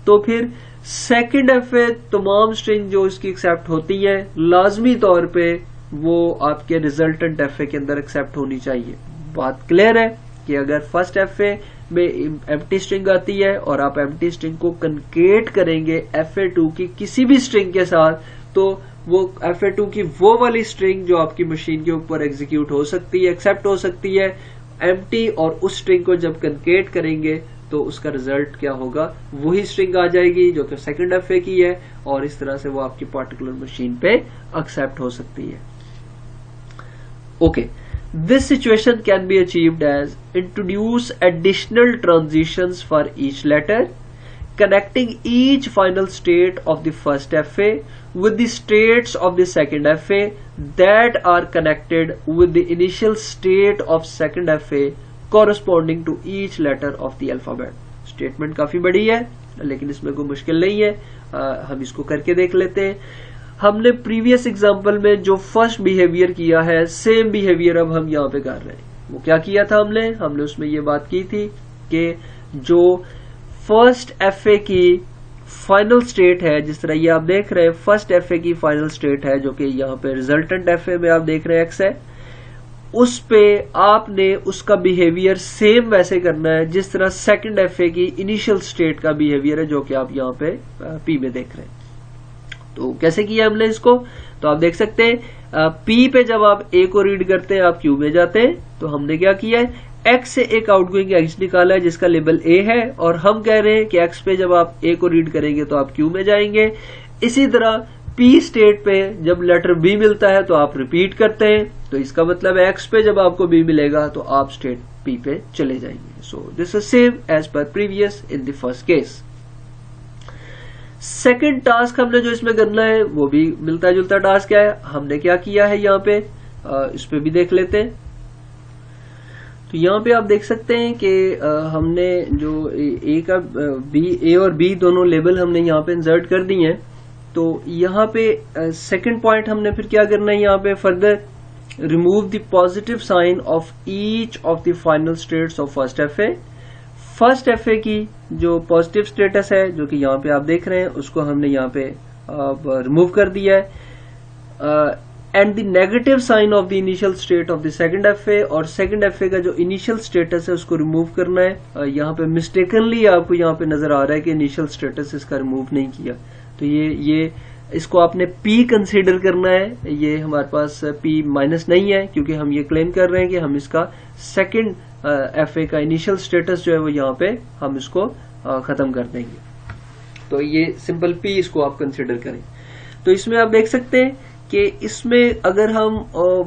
तो फिर सेकंड FA तमाम स्ट्रिंग जो इसकी एक्सेप्ट होती है लाजमी तौर पे वो आपके रिजल्टेंट FA के अंदर एक्सेप्ट होनी चाहिए. बात क्लियर है कि अगर फर्स्ट FA में एम्प्टी स्ट्रिंग आती है और आप एम्प्टी स्ट्रिंग को कंकेट करेंगे FA2 की किसी भी स्ट्रिंग के साथ तो वो FA2 की वो वाली स्ट्रिंग जो आपकी मशीन के ऊपर एग्जीक्यूट हो सकती है, एक्सेप्ट हो सकती है. एम्प्टी और उस स्ट्रिंग को जब कंकेट करेंगे तो उसका रिजल्ट क्या होगा, वही स्ट्रिंग आ जाएगी जो कि सेकंड FA की है और इस तरह से वो आपकी पार्टिकुलर मशीन पे एक्सेप्ट हो सकती है. Okay, this situation can be achieved as introduce additional transitions for each letter, connecting each final state of the first FA with the states of the second FA that are connected with the initial state of second FA corresponding to each letter of the alphabet. Statement काफी बड़ी है लेकिन इसमें कोई मुश्किल नहीं है. हम इसको करके देख लेते हैं. हमने प्रीवियस एग्जांपल में जो फर्स्ट बिहेवियर किया है सेम बिहेवियर अब हम यहाँ पे कर रहे हैं. वो क्या किया था हमने उसमें ये बात की थी कि जो फर्स्ट FA की फाइनल स्टेट है, जिस तरह ये आप देख रहे हैं फर्स्ट FA की फाइनल स्टेट है जो कि यहाँ पे रिजल्टेंट FA में आप देख रहे हैं X है, उस पे आपने उसका बिहेवियर सेम वैसे करना है जिस तरह सेकंड एफए की इनिशियल स्टेट का बिहेवियर है, जो कि आप यहाँ पे पी में देख रहे हैं। तो कैसे किया हमने इसको, तो आप देख सकते हैं पी पे जब आप ए को रीड करते हैं आप क्यू में जाते हैं। तो हमने क्या किया है, एक्स से एक आउटगोइंग एज निकाला है जिसका लेबल ए है, और हम कह रहे हैं कि एक्स पे जब आप ए को रीड करेंगे तो आप क्यू में जाएंगे। इसी तरह पी स्टेट पे जब लेटर बी मिलता है तो आप रिपीट करते हैं। तो इसका मतलब एक्स पे जब आपको बी मिलेगा तो आप स्टेट पी पे चले जाएंगे। So this is same as per previous in the first case. Second task हमने जो इसमें करना है वो भी मिलता जुलता टास्क है। हमने क्या किया है यहाँ पे, इस पे भी देख लेते हैं। तो यहाँ पे आप देख सकते हैं कि हमने जो ए और बी दोनों लेबल हमने यहाँ पे इंसर्ट कर दिए हैं। तो यहाँ पे सेकंड पॉइंट हमने फिर क्या करना है, यहाँ पे further remove the positive sign of each of the final states of first FA. First FA की जो पॉजिटिव स्टेटस है जो कि यहाँ पे आप देख रहे हैं उसको हमने यहाँ पे रिमूव कर दिया है, and the negative sign of the initial state of the second FA, और सेकंड एफए का जो इनिशियल स्टेटस है उसको रिमूव करना है। यहाँ पे मिस्टेकनली आपको यहाँ पे नजर आ रहा है कि इनिशियल स्टेटस इसका रिमूव नहीं किया, तो ये इसको आपने P कंसीडर करना है। ये हमारे पास P माइनस नहीं है क्योंकि हम ये क्लेम कर रहे हैं कि हम इसका सेकंड एफए का इनिशियल स्टेटस जो है वो यहाँ पे हम इसको खत्म कर देंगे। तो ये सिंपल P इसको आप कंसीडर करें। तो इसमें आप देख सकते हैं कि इसमें अगर हम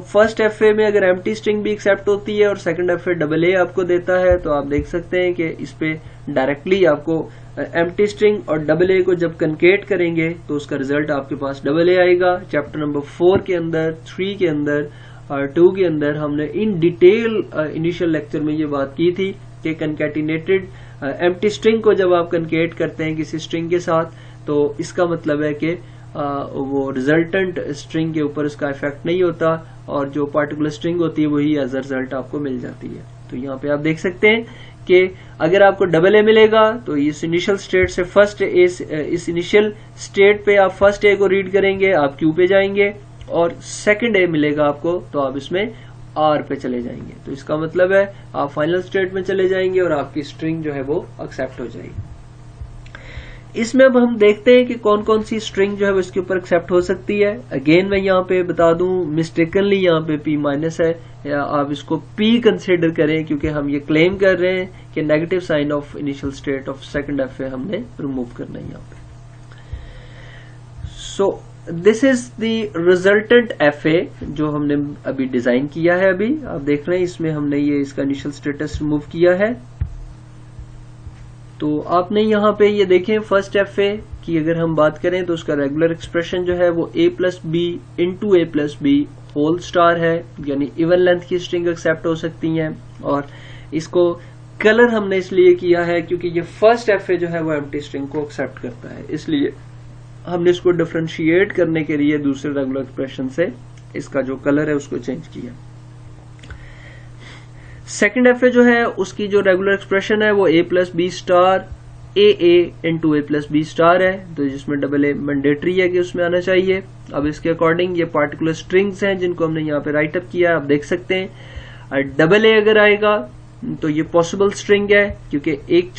फर्स्ट एफए में अगर एम्प्टी स्ट्रिंग भी एक्सेप्ट होती है और सेकंड एफए डबल ए आपको देता है, तो आप देख सकते हैं कि इस पे डायरेक्टली आपको एम्प्टी स्ट्रिंग और डबल ए को जब कनकेट करेंगे तो उसका रिजल्ट आपके पास डबल ए आएगा। चैप्टर नंबर 4 के अंदर, 3 के अंदर और 2 के अंदर हमने इन डिटेल इनिशियल लेक्चर में ये बात की थी कि कनकेटिनेटेड एम्प्टी स्ट्रिंग को जब आप कनकेट करते हैं किसी स्ट्रिंग के साथ, तो इसका मतलब है कि वो रिजल्टेंट स्ट्रिंग के ऊपर उसका इफेक्ट नहीं होता और जो पार्टिकुलर स्ट्रिंग होती है वही एज अ रिजल्ट आपको मिल जाती है। तो यहाँ पे आप देख सकते हैं कि अगर आपको डबल ए मिलेगा तो इस इनिशियल स्टेट से फर्स्ट ए, इस इनिशियल स्टेट पे आप फर्स्ट ए को रीड करेंगे, आप क्यू पे जाएंगे, और सेकंड ए मिलेगा आपको तो आप इसमें आर पे चले जाएंगे। तो इसका मतलब है आप फाइनल स्टेट में चले जाएंगे और आपकी स्ट्रिंग जो है वो एक्सेप्ट हो जाएगी। इसमें अब हम देखते हैं कि कौन कौन सी स्ट्रिंग जो है वो इसके ऊपर एक्सेप्ट हो सकती है। अगेन मैं यहाँ पे बता दूं, मिस्टेकनली यहाँ पे P माइनस है, या आप इसको P कंसिडर करें क्योंकि हम ये क्लेम कर रहे हैं कि negative sign of initial state of second FA हमने रिमूव करना है यहाँ पे। So this is the resultant FA जो हमने अभी डिजाइन किया है। अभी आप देख रहे हैं इसमें हमने ये इसका इनिशियल स्टेटस रिमूव किया है। तो आपने यहाँ पे ये देखें फर्स्ट एफए की अगर हम बात करें तो उसका रेगुलर एक्सप्रेशन जो है वो a plus B into A plus B whole star है, यानी इवन लेंथ की स्ट्रिंग एक्सेप्ट हो सकती हैं। और इसको कलर हमने इसलिए किया है क्योंकि ये फर्स्ट एफए जो है वो एम्प्टी स्ट्रिंग को एक्सेप्ट करता है, इसलिए हमने इसको डिफरेंशिएट करने के लिए दूसरे रेगुलर एक्सप्रेशन से इसका जो कलर है उसको चेंज किया। सेकेंड एफए जो है उसकी जो रेगुलर एक्सप्रेशन है वो a plus B star a into A plus B star है, तो जिसमें डबल ए मैंडेटरी है कि उसमें आना चाहिए। अब इसके अकॉर्डिंग ये पार्टिकुलर स्ट्रिंग्स हैं जिनको हमने यहाँ पे राइट अप किया है, आप देख सकते हैं। डबल ए अगर आएगा तो ये पॉसिबल स्ट्रिंग है क्योंकि एक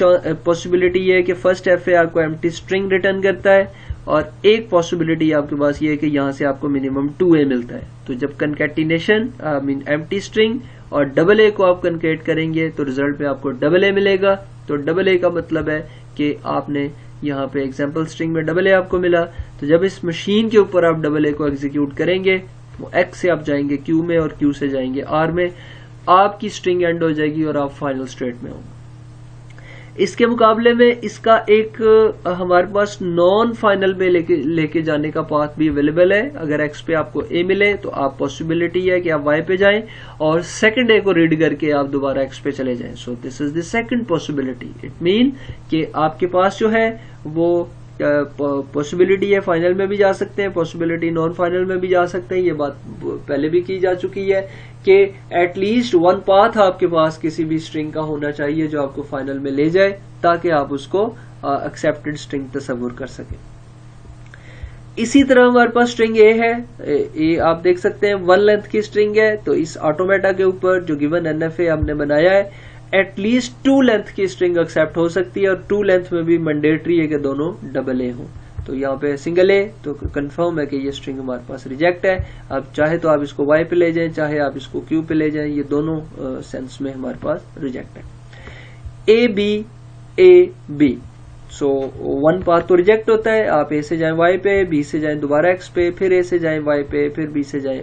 पॉसिबिलिटी है कि फर्स्ट एफए आपको एम्प्टी स्ट्रिंग रिटर्न करता है और एक पॉसिबिलिटी आपके पास ये है कि यहाँ से आपको मिनिमम 2a मिलता है। तो जब कनकैटिनेशन मीन एम्प्टी स्ट्रिंग और डबल ए को आप कनकेट करेंगे तो रिजल्ट में आपको डबल ए मिलेगा। तो डबल ए का मतलब है कि आपने यहाँ पे एग्जाम्पल स्ट्रिंग में डबल ए आपको मिला, तो जब इस मशीन के ऊपर आप डबल ए को एग्जीक्यूट करेंगे वो एक्स से आप जाएंगे क्यू में और क्यू से जाएंगे आर में, आपकी स्ट्रिंग एंड हो जाएगी और आप फाइनल स्टेट में होंगे। इसके मुकाबले में इसका एक हमारे पास नॉन फाइनल में लेके जाने का पाथ भी अवेलेबल है। अगर एक्स पे आपको ए मिले तो आप पॉसिबिलिटी है कि आप वाई पे जाएं और सेकंड ए को रीड करके आप दोबारा एक्स पे चले जाएं। सो this is the second possibility. It mean कि आपके पास जो है वो पॉसिबिलिटी है फाइनल में भी जा सकते हैं, पॉसिबिलिटी नॉन फाइनल में भी जा सकते हैं। ये बात पहले भी की जा चुकी है कि एटलीस्ट वन पाथ आपके पास किसी भी स्ट्रिंग का होना चाहिए जो आपको फाइनल में ले जाए ताकि आप उसको एक्सेप्टेड स्ट्रिंग तस्वुर कर सकें। इसी तरह हमारे पास स्ट्रिंग ए है, ये आप देख सकते हैं 1 लेंथ की स्ट्रिंग है, तो इस ऑटोमेटा के ऊपर जो गिवन एनएफए हमने बनाया है एटलीस्ट 2 लेंथ की स्ट्रिंग एक्सेप्ट हो सकती है, और 2 लेंथ में भी मैंडेटरी है कि दोनों डबल ए हो। तो यहाँ पे सिंगल ए तो कंफर्म है कि ये स्ट्रिंग हमारे पास रिजेक्ट है। अब चाहे तो आप इसको वाई पे ले जाएं, चाहे आप इसको क्यू पे ले जाएं, ये दोनों सेंस में हमारे पास रिजेक्ट है। ए बी सो 1 पाथ तो रिजेक्ट होता है, आप ए से जाएं वाई पे, बी से जाएं दोबारा एक्स पे, फिर ए से जाएं वाई पे, फिर बी से जाएं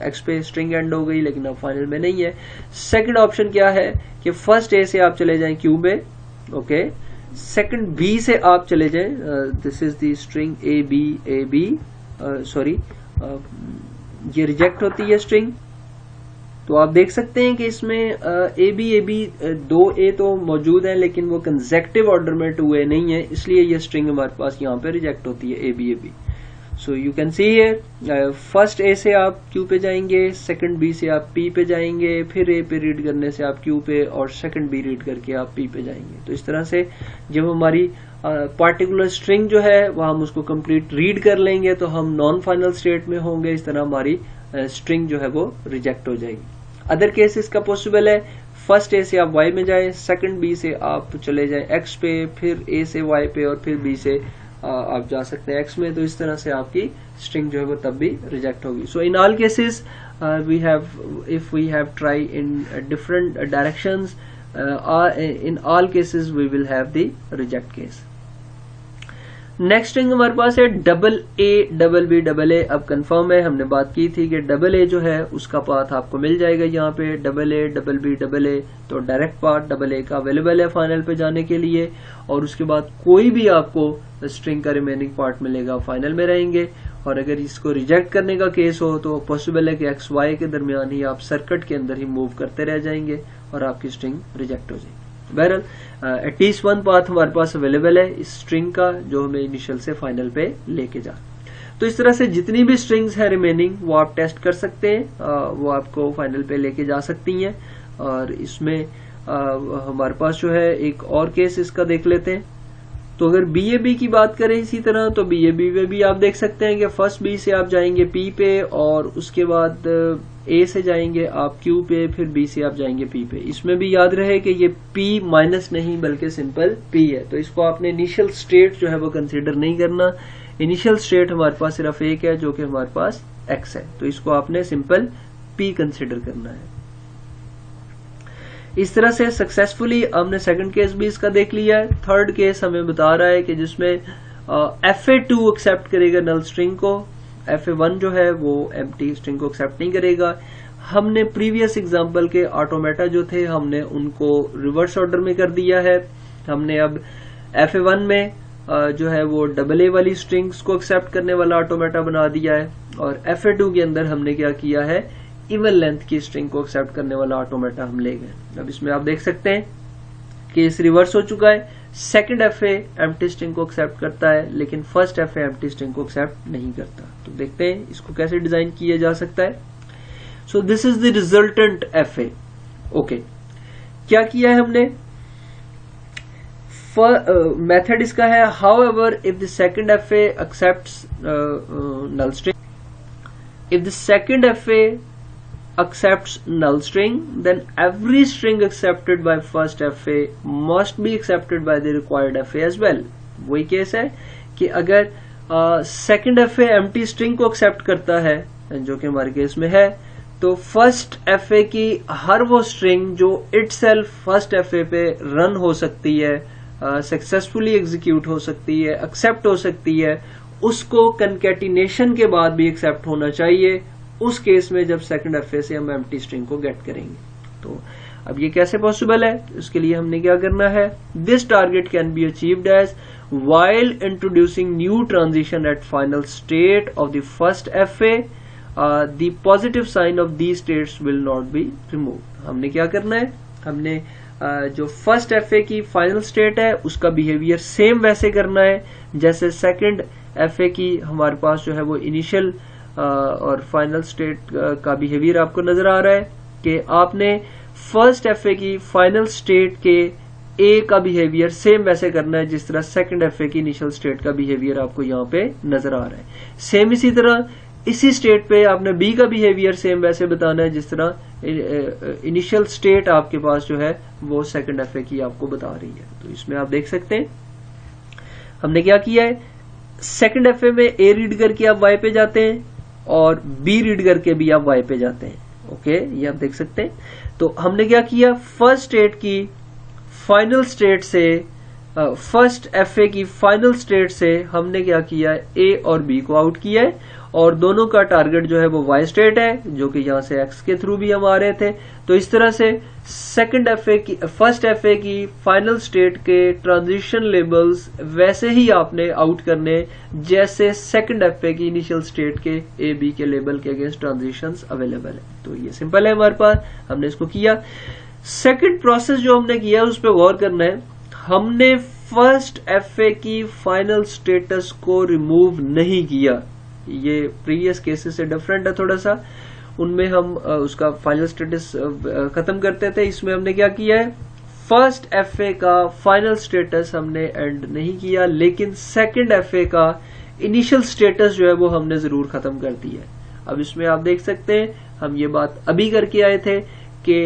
एक्स पे, स्ट्रिंग एंड हो गई, लेकिन अब फाइनल में नहीं है। सेकंड ऑप्शन क्या है कि फर्स्ट ए से आप चले जाएं क्यू में, ओके, सेकंड बी से आप चले जाएं, this is the string A B sorry, ये रिजेक्ट होती है स्ट्रिंग। तो आप देख सकते हैं कि इसमें ए बी 2 ए तो मौजूद है, लेकिन वो कंसेक्टिव ऑर्डर में 2 ए नहीं है, इसलिए ये स्ट्रिंग हमारे पास यहाँ पे रिजेक्ट होती है A B. So you can see here first A से आप क्यू पे जाएंगे, सेकंड बी से आप पी पे जाएंगे, फिर ए पे रीड करने से आप क्यू पे, और सेकंड बी रीड करके आप पी पे जाएंगे। तो इस तरह से जब हमारी पार्टिकुलर स्ट्रिंग जो है वह हम उसको कंप्लीट रीड कर लेंगे तो हम नॉन फाइनल स्टेट में होंगे, इस तरह हमारी स्ट्रिंग जो है वो रिजेक्ट हो जाएगी। अदर केसेस का पॉसिबल है, फर्स्ट ए से आप वाई में जाएं, सेकंड बी से आप चले जाएं एक्स पे, फिर ए से वाई पे, और फिर बी से आप जा सकते हैं एक्स में। तो इस तरह से आपकी स्ट्रिंग जो है वो तब भी रिजेक्ट होगी। So in all cases we have, if we have try in different directions, in all cases we will have the reject case. Next string हमारे पास है डबल ए। अब कंफर्म है, हमने बात की थी कि डबल ए जो है उसका पाथ आपको मिल जाएगा यहाँ पे, डबल ए, तो डायरेक्ट पाथ डबल ए का अवेलेबल है फाइनल पे जाने के लिए, और उसके बाद कोई भी आपको स्ट्रिंग का रिमेनिंग पार्ट मिलेगा फाइनल में रहेंगे। और अगर इसको रिजेक्ट करने का केस हो तो पॉसिबल है कि एक्स वाई के दरमियान ही आप सर्किट के अंदर ही मूव करते रह जाएंगे और आपकी स्ट्रिंग रिजेक्ट हो जाएगी। बहरहाल एटलीस्ट 1 पाथ हमारे पास अवेलेबल है इस स्ट्रिंग का, जो हमें इनिशियल से फाइनल पे लेके जा। तो इस तरह से जितनी भी स्ट्रिंग्स है रिमेनिंग वो आप टेस्ट कर सकते हैं, वो आपको फाइनल पे लेके जा सकती हैं। और इसमें हमारे पास जो है एक और केस इसका देख लेते हैं। तो अगर BAB की बात करें इसी तरह, तो BAB में भी आप देख सकते हैं कि फर्स्ट B से आप जाएंगे P पे, और उसके बाद A से जाएंगे आप Q पे, फिर B से आप जाएंगे P पे। इसमें भी याद रहे कि ये P माइनस नहीं बल्कि सिंपल P है, तो इसको आपने इनिशियल स्टेट जो है वो कंसीडर नहीं करना। इनिशियल स्टेट हमारे पास सिर्फ एक है जो कि हमारे पास X है, तो इसको आपने सिंपल P कंसीडर करना है। इस तरह से सक्सेसफुली हमने सेकंड केस भी इसका देख लिया है। थर्ड केस हमें बता रहा है कि जिसमें FA2 एक्सेप्ट करेगा नल स्ट्रिंग को, FA1 जो है वो एम्प्टी स्ट्रिंग को एक्सेप्ट नहीं करेगा। हमने प्रीवियस एग्जांपल के ऑटोमेटा जो थे हमने उनको रिवर्स ऑर्डर में कर दिया है। हमने अब FA1 में जो है वो डबल ए वाली स्ट्रिंग्स को एक्सेप्ट करने वाला ऑटोमेटा बना दिया है, और FA2 के अंदर हमने क्या किया है, इवन लेंथ की स्ट्रिंग को एक्सेप्ट करने वाला ऑटोमेटा हम ले गए। अब इसमें आप देख सकते हैं कि इस रिवर्स हो चुका है। सेकंड FA एम्प्टी स्ट्रिंग को एक्सेप्ट करता है, लेकिन फर्स्ट FA एम्प्टी स्ट्रिंग को एक्सेप्ट नहीं करता। तो देखते हैं इसको कैसे डिजाइन किया जा सकता है। So this is the resultant FA। Okay, क्या किया है हमने, मेथड इसका है however if the second FA accepts null string, if the second FA accepts null string, then every string accepted by first FA must be accepted by the required FA as well। वही case है कि अगर second FA empty string को accept करता है, जो कि हमारे केस में है, तो फर्स्ट FA की हर वो स्ट्रिंग जो इटसेल्फ फर्स्ट FA पे रन हो सकती है, सक्सेसफुली एग्जीक्यूट हो सकती है, एक्सेप्ट हो सकती है, उसको कंकैटिनेशन के बाद भी एक्सेप्ट होना चाहिए, उस केस में जब सेकंड FA से हम एम्प्टी स्ट्रिंग को गेट करेंगे। तो अब ये कैसे पॉसिबल है, इसके लिए हमने क्या करना है, this target can be achieved as while introducing new transition at final state of the first FA, the positive sign of these states will not be removed। हमने क्या करना है, हमने जो फर्स्ट FA की फाइनल स्टेट है उसका behaviour same वैसे करना है जैसे सेकंड FA की हमारे पास जो है वो इनिशियल और फाइनल स्टेट का बिहेवियर आपको नजर आ रहा है कि आपने फर्स्ट FA की फाइनल स्टेट के ए का बिहेवियर सेम वैसे करना है जिस तरह सेकंड एफ ए की इनिशियल स्टेट का बिहेवियर आपको यहाँ पे नजर आ रहा है। सेम इसी तरह इसी स्टेट पे आपने बी का बिहेवियर सेम वैसे बताना है जिस तरह इनिशियल स्टेट आपके पास जो है वो सेकंड एफ ए की आपको बता रही है। तो इसमें आप देख सकते हैं हमने क्या किया है, सेकंड एफ ए में ए रीड करके आप वाई पे जाते हैं और बी रीड करके भी आप वाई पे जाते हैं। ओके, ये आप देख सकते हैं। तो हमने क्या किया, फर्स्ट स्टेट की फाइनल स्टेट से फर्स्ट एफ ए की फाइनल स्टेट से हमने क्या किया, ए और बी को आउट किया है और दोनों का टारगेट जो है वो वाई स्टेट है जो कि यहां से एक्स के थ्रू भी हम आ रहे थे। तो इस तरह से सेकंड एफ ए की फर्स्ट एफ ए की फाइनल स्टेट के ट्रांजिशन लेबल्स वैसे ही आपने आउट करने जैसे सेकंड एफ ए की इनिशियल स्टेट के ए बी के लेबल के अगेंस्ट ट्रांजिशंस अवेलेबल है। तो ये सिंपल है हमारे पास, हमने इसको किया। सेकंड प्रोसेस जो हमने किया उस पर गौर करना है, हमने फर्स्ट एफ ए की फाइनल स्टेटस को रिमूव नहीं किया। ये प्रीवियस केसेस से डिफरेंट है थोड़ा सा, उनमें हम उसका फाइनल स्टेटस खत्म करते थे। इसमें हमने क्या किया है, फर्स्ट एफ ए का फाइनल स्टेटस हमने एंड नहीं किया, लेकिन सेकंड एफ ए का इनिशियल स्टेटस जो है वो हमने जरूर खत्म कर दिया है। अब इसमें आप देख सकते हैं हम ये बात अभी करके आए थे कि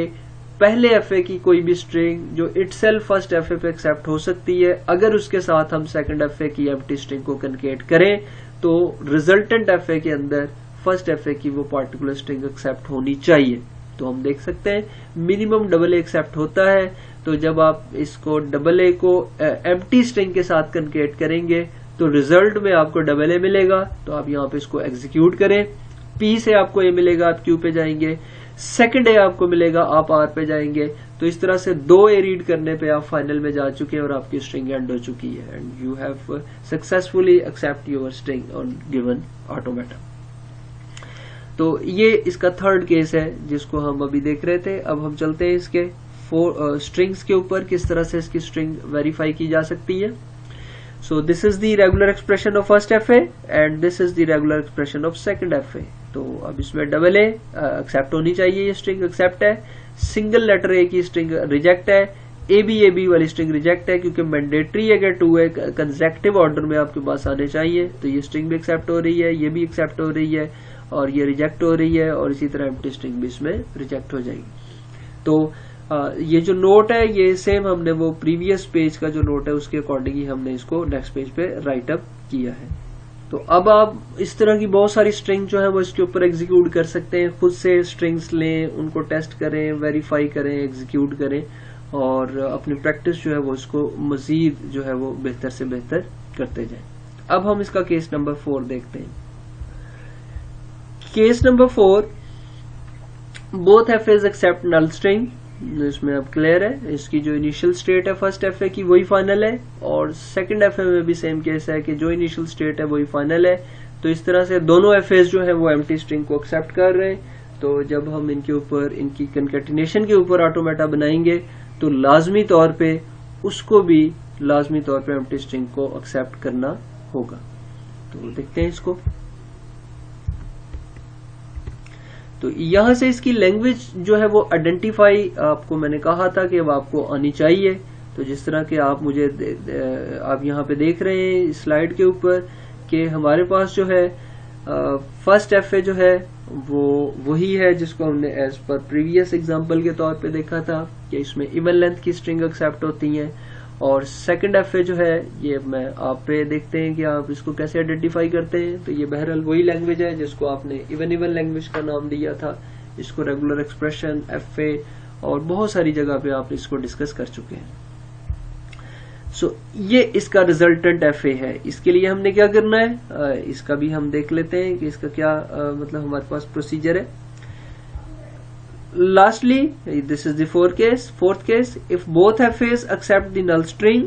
पहले एफ ए की कोई भी स्ट्रिंग जो इटसेल्फ फर्स्ट एफ ए पे एक्सेप्ट हो सकती है, अगर उसके साथ हम सेकंड एफ ए की एम्प्टी स्ट्रिंग को कनकेट करें तो रिजल्टेंट एफ ए के अंदर फर्स्ट एफ ए की वो पार्टिकुलर स्ट्रिंग एक्सेप्ट होनी चाहिए। तो हम देख सकते हैं मिनिमम डबल ए एक्सेप्ट होता है। तो जब आप इसको डबल ए को एम्प्टी स्ट्रिंग के साथ कनकेट करेंगे तो रिजल्ट में आपको डबल ए मिलेगा। तो आप यहाँ पे इसको एग्जीक्यूट करें, पी से आपको ए मिलेगा, आप क्यू पे जाएंगे, सेकंड ए आपको मिलेगा, आप आर पे जाएंगे। तो इस तरह से 2 ए रीड करने पे आप फाइनल में जा चुके हैं और आपकी स्ट्रिंग एंड हो चुकी है and you have successfully accept your string on given automata. तो ये इसका थर्ड केस है जिसको हम अभी देख रहे थे। अब हम चलते हैं इसके स्ट्रिंग्स के ऊपर, किस तरह से इसकी स्ट्रिंग वेरीफाई की जा सकती है। So this is the regular expression of first FA and this is the regular expression of second FA. तो अब इसमें डबल ए एक्सेप्ट होनी चाहिए, ये स्ट्रिंग एक्सेप्ट है। सिंगल लेटर ए की स्ट्रिंग रिजेक्ट है, ए बी वाली स्ट्रिंग रिजेक्ट है क्योंकि मैंडेटरी है कि 2 कंसेक्टिव ऑर्डर में आपके पास आने चाहिए। तो ये स्ट्रिंग भी एक्सेप्ट हो रही है, ये भी एक्सेप्ट हो रही है और ये रिजेक्ट हो रही है और इसी तरह एम्प्टी स्ट्रिंग भी इसमें रिजेक्ट हो जाएगी। तो ये जो नोट है ये सेम हमने वो प्रीवियस पेज का जो नोट है उसके अकॉर्डिंग ही हमने इसको नेक्स्ट पेज पे राइट अप किया है। तो अब आप इस तरह की बहुत सारी स्ट्रिंग जो है वो इसके ऊपर एग्जीक्यूट कर सकते हैं। खुद से स्ट्रिंग्स लें, उनको टेस्ट करें, वेरीफाई करें, एग्जीक्यूट करें और अपनी प्रैक्टिस जो है वो इसको मजीद जो है वो बेहतर से बेहतर करते जाएं। अब हम इसका केस नंबर 4 देखते हैं। Case number 4, both FAs accept null string. इसमें अब क्लियर है, इसकी जो इनिशियल स्टेट है फर्स्ट एफ ए की वही फाइनल है और सेकंड एफ ए में भी सेम केस है कि जो इनिशियल स्टेट है वही फाइनल है। तो इस तरह से दोनों एफ एज जो है वो एम्प्टी स्ट्रिंग को एक्सेप्ट कर रहे हैं। तो जब हम इनके ऊपर इनकी कंकैटिनेशन के ऊपर ऑटोमेटा बनाएंगे तो लाजमी तौर पे उसको भी लाजमी तौर पे एम्प्टी स्ट्रिंग को एक्सेप्ट करना होगा। तो देखते हैं इसको। तो यहां से इसकी लैंग्वेज जो है वो आइडेंटिफाई आपको मैंने कहा था कि वो आपको आनी चाहिए। तो जिस तरह के आप आप यहाँ पे देख रहे हैं स्लाइड के ऊपर कि हमारे पास जो है फर्स्ट एफ ए जो है वो वही है जिसको हमने एज पर प्रीवियस एग्जांपल के तौर पे देखा था कि इसमें इवन लेंथ की स्ट्रिंग एक्सेप्ट होती हैं। और सेकंड एफ ए जो है ये मैं आप पे देखते हैं कि आप इसको कैसे आइडेंटिफाई करते हैं। तो ये बहरहाल वही लैंग्वेज है जिसको आपने इवन लैंग्वेज का नाम दिया था, इसको रेगुलर एक्सप्रेशन, एफ ए और बहुत सारी जगह पे आप इसको डिस्कस कर चुके हैं। सो ये इसका रिजल्टेंट एफ ए है। इसके लिए हमने क्या करना है इसका भी हम देख लेते हैं कि इसका क्या मतलब हमारे पास प्रोसीजर है। Lastly, this is the fourth case. If both FAs accept the null string,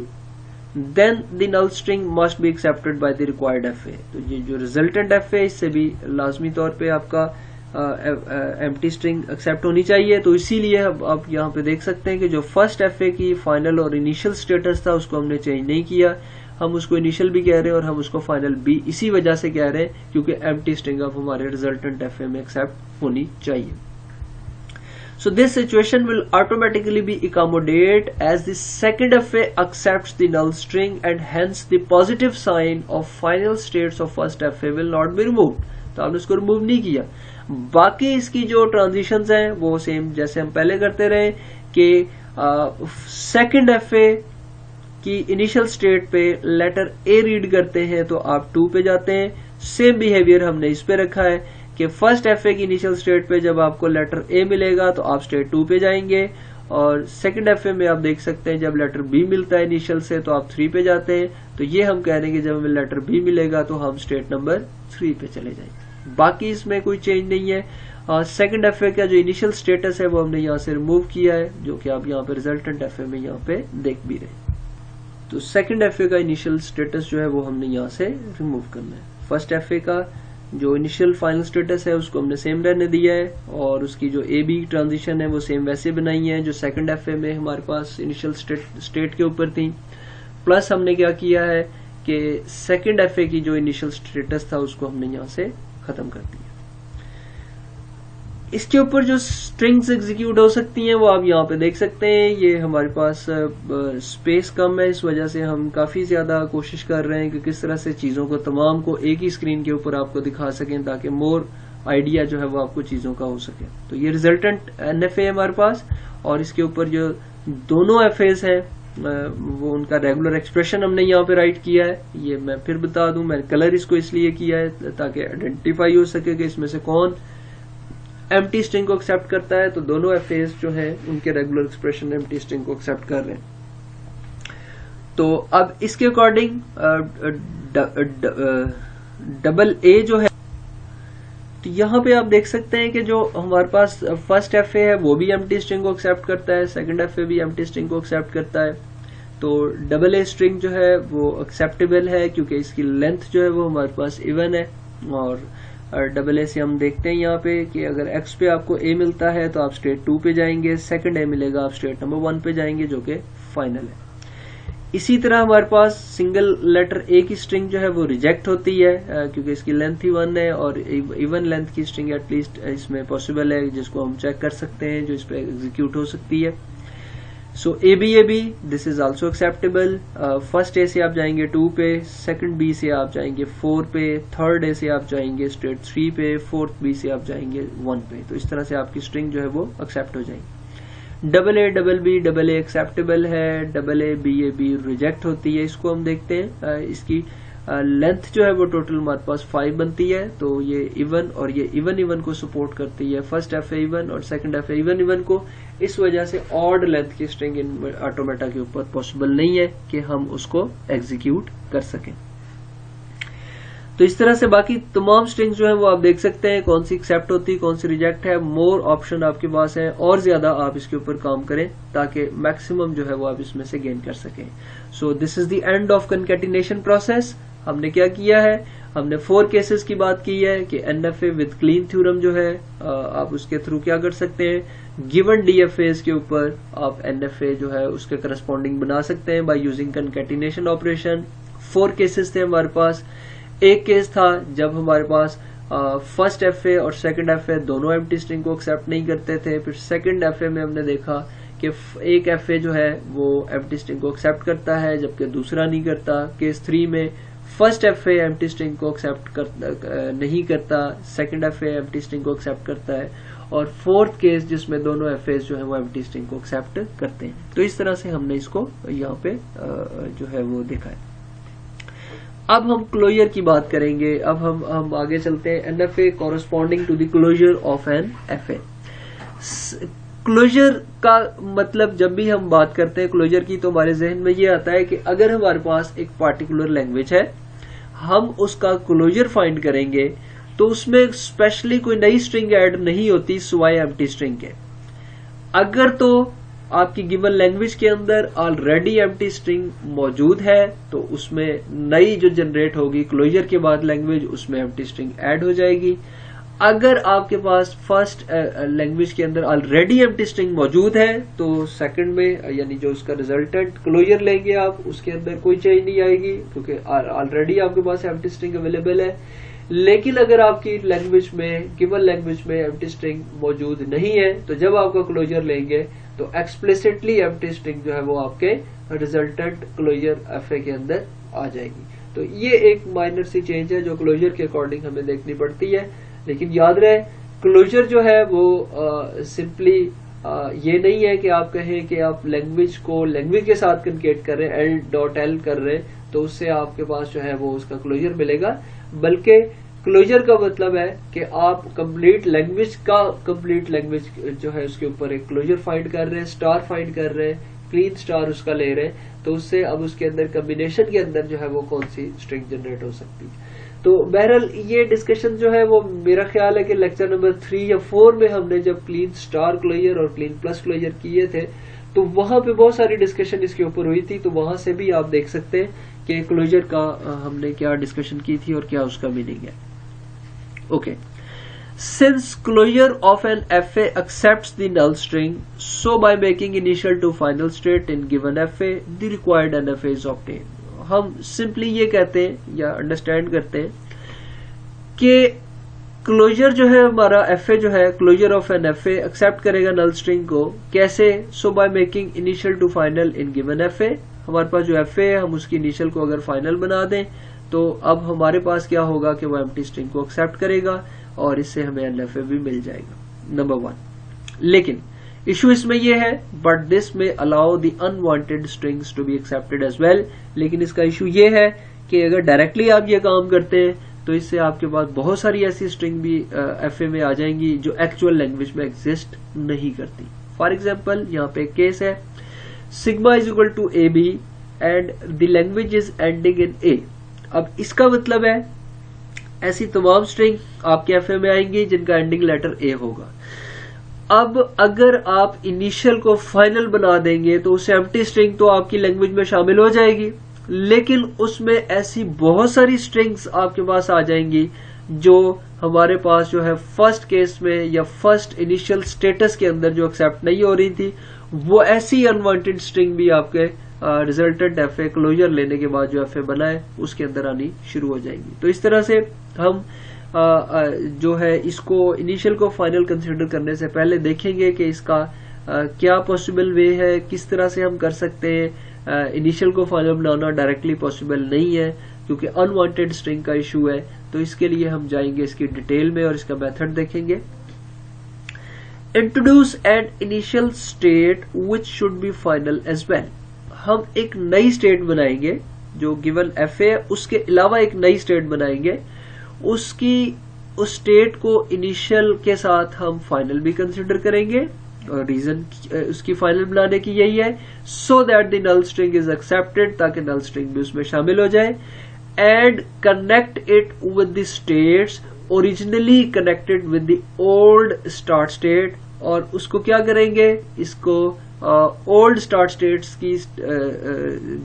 then the null string must be accepted by the required FA. तो ये जो resultant FA इससे भी लाजमी तौर पे आपका empty string accept होनी चाहिए। तो इसीलिए आप यहाँ पे देख सकते हैं कि जो first FA की final और initial status था उसको हमने change नहीं किया। हम उसको initial भी कह रहे हैं और हम उसको final भी इसी वजह से कह रहे हैं क्योंकि empty string अब हमारे resultant FA में accept होनी चाहिए। So this situation will automatically be accommodate as the second FA accepts the null string and hence the positive sign of final states of first FA will not be removed. तो आपने इसको remove नहीं किया। बाकी इसकी जो transitions हैं वो सेम जैसे हम पहले करते रहे कि सेकंड FA की इनिशियल स्टेट पे लेटर ए रीड करते हैं तो आप 2 पे जाते हैं। सेम बिहेवियर हमने इस पे रखा है कि फर्स्ट FA की इनिशियल स्टेट पे जब आपको लेटर ए मिलेगा तो आप स्टेट 2 पे जाएंगे और सेकंड FA में आप देख सकते हैं जब लेटर बी मिलता है इनिशियल से तो आप 3 पे जाते हैं। तो ये हम कह रहे हैं कि जब हमें लेटर बी मिलेगा तो हम स्टेट नंबर 3 पे चले जाएंगे। बाकी इसमें कोई चेंज नहीं है। सेकंड FA का जो इनिशियल स्टेटस है वो हमने यहाँ से रिमूव किया है, जो कि आप यहाँ पे रिजल्टेंट FA में यहाँ पे देख भी रहे। तो सेकंड FA का इनिशियल स्टेटस जो है वो हमने यहाँ से रिमूव करना है। फर्स्ट FA का जो इनिशियल फाइनल स्टेटस है उसको हमने सेम रहने दिया है और उसकी जो ए बी ट्रांजिशन है वो सेम वैसे बनाई है जो सेकंड FA में हमारे पास इनिशियल स्टेट के ऊपर थी। प्लस हमने क्या किया है कि सेकंड FA की जो इनिशियल स्टेटस था उसको हमने यहाँ से खत्म कर दिया। इसके ऊपर जो स्ट्रिंग्स एग्जीक्यूट हो सकती हैं वो आप यहाँ पे देख सकते हैं। ये हमारे पास स्पेस कम है, इस वजह से हम काफी ज्यादा कोशिश कर रहे हैं कि किस तरह से चीजों को तमाम को एक ही स्क्रीन के ऊपर आपको दिखा सकें ताकि मोर आइडिया जो है वो आपको चीजों का हो सके। तो ये रिजल्टेंट NFA है हमारे पास और इसके ऊपर जो दोनों FAs हैं वो उनका रेगुलर एक्सप्रेशन हमने यहाँ पे राइट किया है। ये मैं फिर बता दूं, मैंने कलर इसको इसलिए किया है ताकि आइडेंटिफाई हो सके कि इसमें से कौन एम्प्टी स्ट्रिंग को एक्सेप्ट करता है। तो दोनों FAs जो हैं उनके रेगुलर एक्सप्रेशन एम्प्टी स्ट्रिंग को एक्सेप्ट कर रहे हैं। तो अब इसके अकॉर्डिंग डबल ए जो है तो यहाँ पे आप देख सकते हैं कि जो हमारे पास फर्स्ट FA है वो भी एम्प्टी स्ट्रिंग को एक्सेप्ट करता है, सेकंड FA भी एम्प्टी स्ट्रिंग को एक्सेप्ट करता है। तो डबल ए स्ट्रिंग जो है वो एक्सेप्टेबल है क्योंकि इसकी लेंथ जो है वो हमारे पास इवन है। और डबल ए से हम देखते हैं यहाँ पे कि अगर X पे आपको A मिलता है तो आप स्टेट 2 पे जाएंगे, सेकंड A मिलेगा आप स्टेट नंबर 1 पे जाएंगे जो कि फाइनल है। इसी तरह हमारे पास सिंगल लेटर A की स्ट्रिंग जो है वो रिजेक्ट होती है क्योंकि इसकी लेंथ ही 1 है और इवन लेंथ की स्ट्रिंग एटलीस्ट इसमें पॉसिबल है जिसको हम चेक कर सकते हैं जो इस पे एग्जीक्यूट हो सकती है। सो AB this is also acceptable. First A से आप जाएंगे 2 पे, सेकंड B से आप जाएंगे 4 पे, थर्ड A से आप जाएंगे स्टेट 3 पे, फोर्थ B से आप जाएंगे 1 पे। तो इस तरह से आपकी स्ट्रिंग जो है वो एक्सेप्ट हो जाएगी। डबल A एक्सेप्टेबल है, डबल A BAB रिजेक्ट होती है। इसको हम देखते हैं, इसकी लेंथ जो है वो टोटल हमारे पास 5 बनती है। तो ये इवन और ये इवन को सपोर्ट करती है, फर्स्ट FA इवन और सेकंड FA इवन को। इस वजह से ऑड लेंथ की स्ट्रिंग इन ऑटोमेटा के ऊपर पॉसिबल नहीं है कि हम उसको एग्जीक्यूट कर सकें। तो इस तरह से बाकी तमाम स्ट्रिंग्स जो है वो आप देख सकते हैं कौन सी एक्सेप्ट होती है कौन सी रिजेक्ट है। मोर ऑप्शन आपके पास है और ज्यादा आप इसके ऊपर काम करें ताकि मैक्सिमम जो है वो आप इसमें से गेन कर सकें। सो this is the end of concatenation process. हमने क्या किया है, हमने 4 केसेस की बात की है कि NFA विद क्लीन थ्योरम जो है आप उसके थ्रू क्या कर सकते हैं, गिवन DFAs के ऊपर आप NFA जो है उसके करस्पॉन्डिंग बना सकते हैं by using concatenation operation. 4 cases थे हमारे पास। एक केस था जब हमारे पास फर्स्ट FA और सेकंड FA दोनों एम्प्टी स्ट्रिंग को एक्सेप्ट नहीं करते थे। फिर सेकंड FA में हमने देखा कि एक FA जो है वो एम्प्टी स्ट्रिंग को एक्सेप्ट करता है जबकि दूसरा नहीं करता। केस 3 में फर्स्ट FA एम्प्टी स्ट्रिंग को एक्सेप्ट नहीं करता, सेकंड FA एम्प्टी स्ट्रिंग को एक्सेप्ट करता है और फोर्थ केस जिसमें दोनों FAs जो है वो एम्प्टी स्ट्रिंग को एक्सेप्ट करते हैं। तो इस तरह से हमने इसको यहाँ पे जो है वो देखा है। अब हम क्लोजर की बात करेंगे। अब हम आगे चलते हैं। NFA corresponding to the closure of an FA। Closure का मतलब जब भी हम बात करते हैं क्लोजर की तो हमारे जहन में ये आता है कि अगर हमारे पास एक पार्टिकुलर लैंग्वेज है, हम उसका क्लोजर फाइंड करेंगे तो उसमें स्पेशली कोई नई स्ट्रिंग ऐड नहीं होती सिवाय एम्प्टी स्ट्रिंग के। अगर तो आपकी गिवन लैंग्वेज के अंदर ऑलरेडी एम्प्टी स्ट्रिंग मौजूद है तो उसमें नई जो जनरेट होगी क्लोजर के बाद लैंग्वेज उसमें एम्प्टी स्ट्रिंग ऐड हो जाएगी। अगर आपके पास फर्स्ट लैंग्वेज के अंदर ऑलरेडी एम्प्टी स्ट्रिंग मौजूद है तो सेकंड में यानी जो उसका रिजल्टेंट क्लोजर लेंगे आप, उसके अंदर कोई चेंज नहीं आएगी क्योंकि ऑलरेडी आपके पास एम्प्टी स्ट्रिंग अवेलेबल है। लेकिन अगर आपकी लैंग्वेज में, गिवन लैंग्वेज में एम्प्टी स्ट्रिंग मौजूद नहीं है तो जब आपका क्लोजर लेंगे तो एक्सप्लिसिटली एम्प्टी स्ट्रिंग जो है वो आपके रिजल्टेंट क्लोजर एफए के अंदर आ जाएगी। तो ये एक माइनर सी चेंज है जो क्लोजर के अकॉर्डिंग हमें देखनी पड़ती है। लेकिन याद रहे क्लोजर जो है वो सिंपली ये नहीं है कि आप कहें कि आप लैंग्वेज को लैंग्वेज के साथ कनकेट कर रहे हैं, L.L कर रहे हैं तो उससे आपके पास जो है वो उसका क्लोजर मिलेगा, बल्कि क्लोजर का मतलब है कि आप कंप्लीट लैंग्वेज जो है उसके ऊपर एक क्लोजर फाइंड कर रहे हैं, स्टार फाइंड कर रहे हैं, क्लीन स्टार उसका ले रहे हैं, तो उससे अब उसके अंदर कॉम्बिनेशन के अंदर जो है वो कौन सी स्ट्रिंग जनरेट हो सकती है। तो बहरहाल ये डिस्कशन जो है वो मेरा ख्याल है कि लेक्चर नंबर 3 या 4 में हमने जब क्लीन स्टार क्लोजर और क्लीन प्लस क्लोजर किए थे तो वहां पे बहुत सारी डिस्कशन इसके ऊपर हुई थी, तो वहां से भी आप देख सकते हैं कि क्लोजर का हमने क्या डिस्कशन की थी और क्या उसका मीनिंग है। Okay, since closure of an FA accepts the null string, so by making initial to final state in given FA the required NFA is obtained. हम सिंपली ये कहते हैं या अंडरस्टैंड करते हैं कि क्लोजर जो है हमारा एफए जो है, closure of an FA accept करेगा नल स्ट्रिंग को कैसे? So by making initial to final in given FA. हमारे पास जो एफए है हम उसकी इनिशियल को अगर फाइनल बना दें तो अब हमारे पास क्या होगा कि वो एम्प्टी स्ट्रिंग को एक्सेप्ट करेगा और इससे हमें एनएफए भी मिल जाएगा, नंबर 1। लेकिन इशू इसमें यह है but this may allow the unwanted strings to be accepted as well. लेकिन इसका इशू यह है कि अगर डायरेक्टली आप ये काम करते हैं तो इससे आपके पास बहुत सारी ऐसी स्ट्रिंग भी एफए में आ जाएंगी जो एक्चुअल लैंग्वेज में एग्जिस्ट नहीं करती। फॉर एग्जाम्पल यहाँ पे एक केस है, sigma is equal to A B and the language is ending in A. अब इसका मतलब है ऐसी तमाम स्ट्रिंग आपके एफए में आएंगी जिनका एंडिंग लेटर ए होगा। अब अगर आप इनिशियल को फाइनल बना देंगे तो उस एम्प्टी स्ट्रिंग तो आपकी लैंग्वेज में शामिल हो जाएगी, लेकिन उसमें ऐसी बहुत सारी स्ट्रिंग्स आपके पास आ जाएंगी जो हमारे पास जो है फर्स्ट केस में या फर्स्ट इनिशियल स्टेटस के अंदर जो एक्सेप्ट नहीं हो रही थी, वो ऐसी अनवांटेड स्ट्रिंग भी आपके रिजल्टेंट एफए क्लोजर लेने के बाद जो एफए बना है उसके अंदर आनी शुरू हो जाएंगी। तो इस तरह से हम जो है इसको इनिशियल को फाइनल कंसीडर करने से पहले देखेंगे कि इसका क्या पॉसिबल वे है, किस तरह से हम कर सकते हैं। इनिशियल को फाइनल बनाना डायरेक्टली पॉसिबल नहीं है क्योंकि अनवांटेड स्ट्रिंग का इशू है, तो इसके लिए हम जाएंगे इसकी डिटेल में और इसका मेथड देखेंगे। Introduce an initial state which should be final as well. हम एक नई स्टेट बनाएंगे जो गिवन एफए है, उसके अलावा एक नई स्टेट बनाएंगे, उसकी उस स्टेट को इनिशियल के साथ हम फाइनल भी कंसिडर करेंगे और रीजन उसकी फाइनल बनाने की यही है so that the null string is accepted, ताकि नल स्ट्रिंग भी उसमें शामिल हो जाए। And connect it with the states originally connected with the old start state, और उसको क्या करेंगे, इसको ओल्ड स्टार्ट स्टेट्स की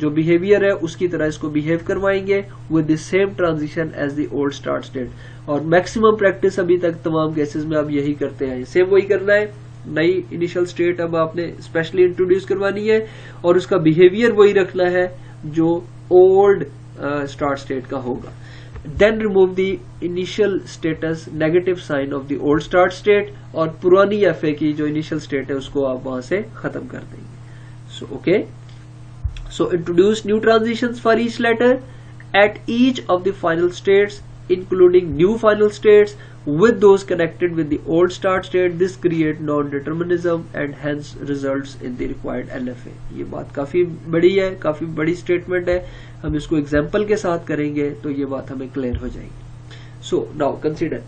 जो बिहेवियर है उसकी तरह इसको बिहेव करवाएंगे with the same transition as the old start state. और मैक्सिमम प्रैक्टिस अभी तक तमाम केसेस में आप यही करते हैं, सेम वही करना है। नई इनिशियल स्टेट अब आपने स्पेशली इंट्रोड्यूस करवानी है और उसका बिहेवियर वही रखना है जो ओल्ड स्टार्ट स्टेट का होगा। Then remove the initial states negative sign of the old start state, और पुरानी एफए की जो इनिशियल स्टेट है उसको आप वहां से खत्म कर देंगे। So okay, so introduce new transitions for each letter at each of the final states including new final states with those connected with the old start state. This create non-determinism and hence results in the required LFA. ये बात काफी बड़ी है, काफी बड़ी statement है, हम इसको एग्जाम्पल के साथ करेंगे तो ये बात हमें क्लियर हो जाएगी। सो नाउ कंसीडर,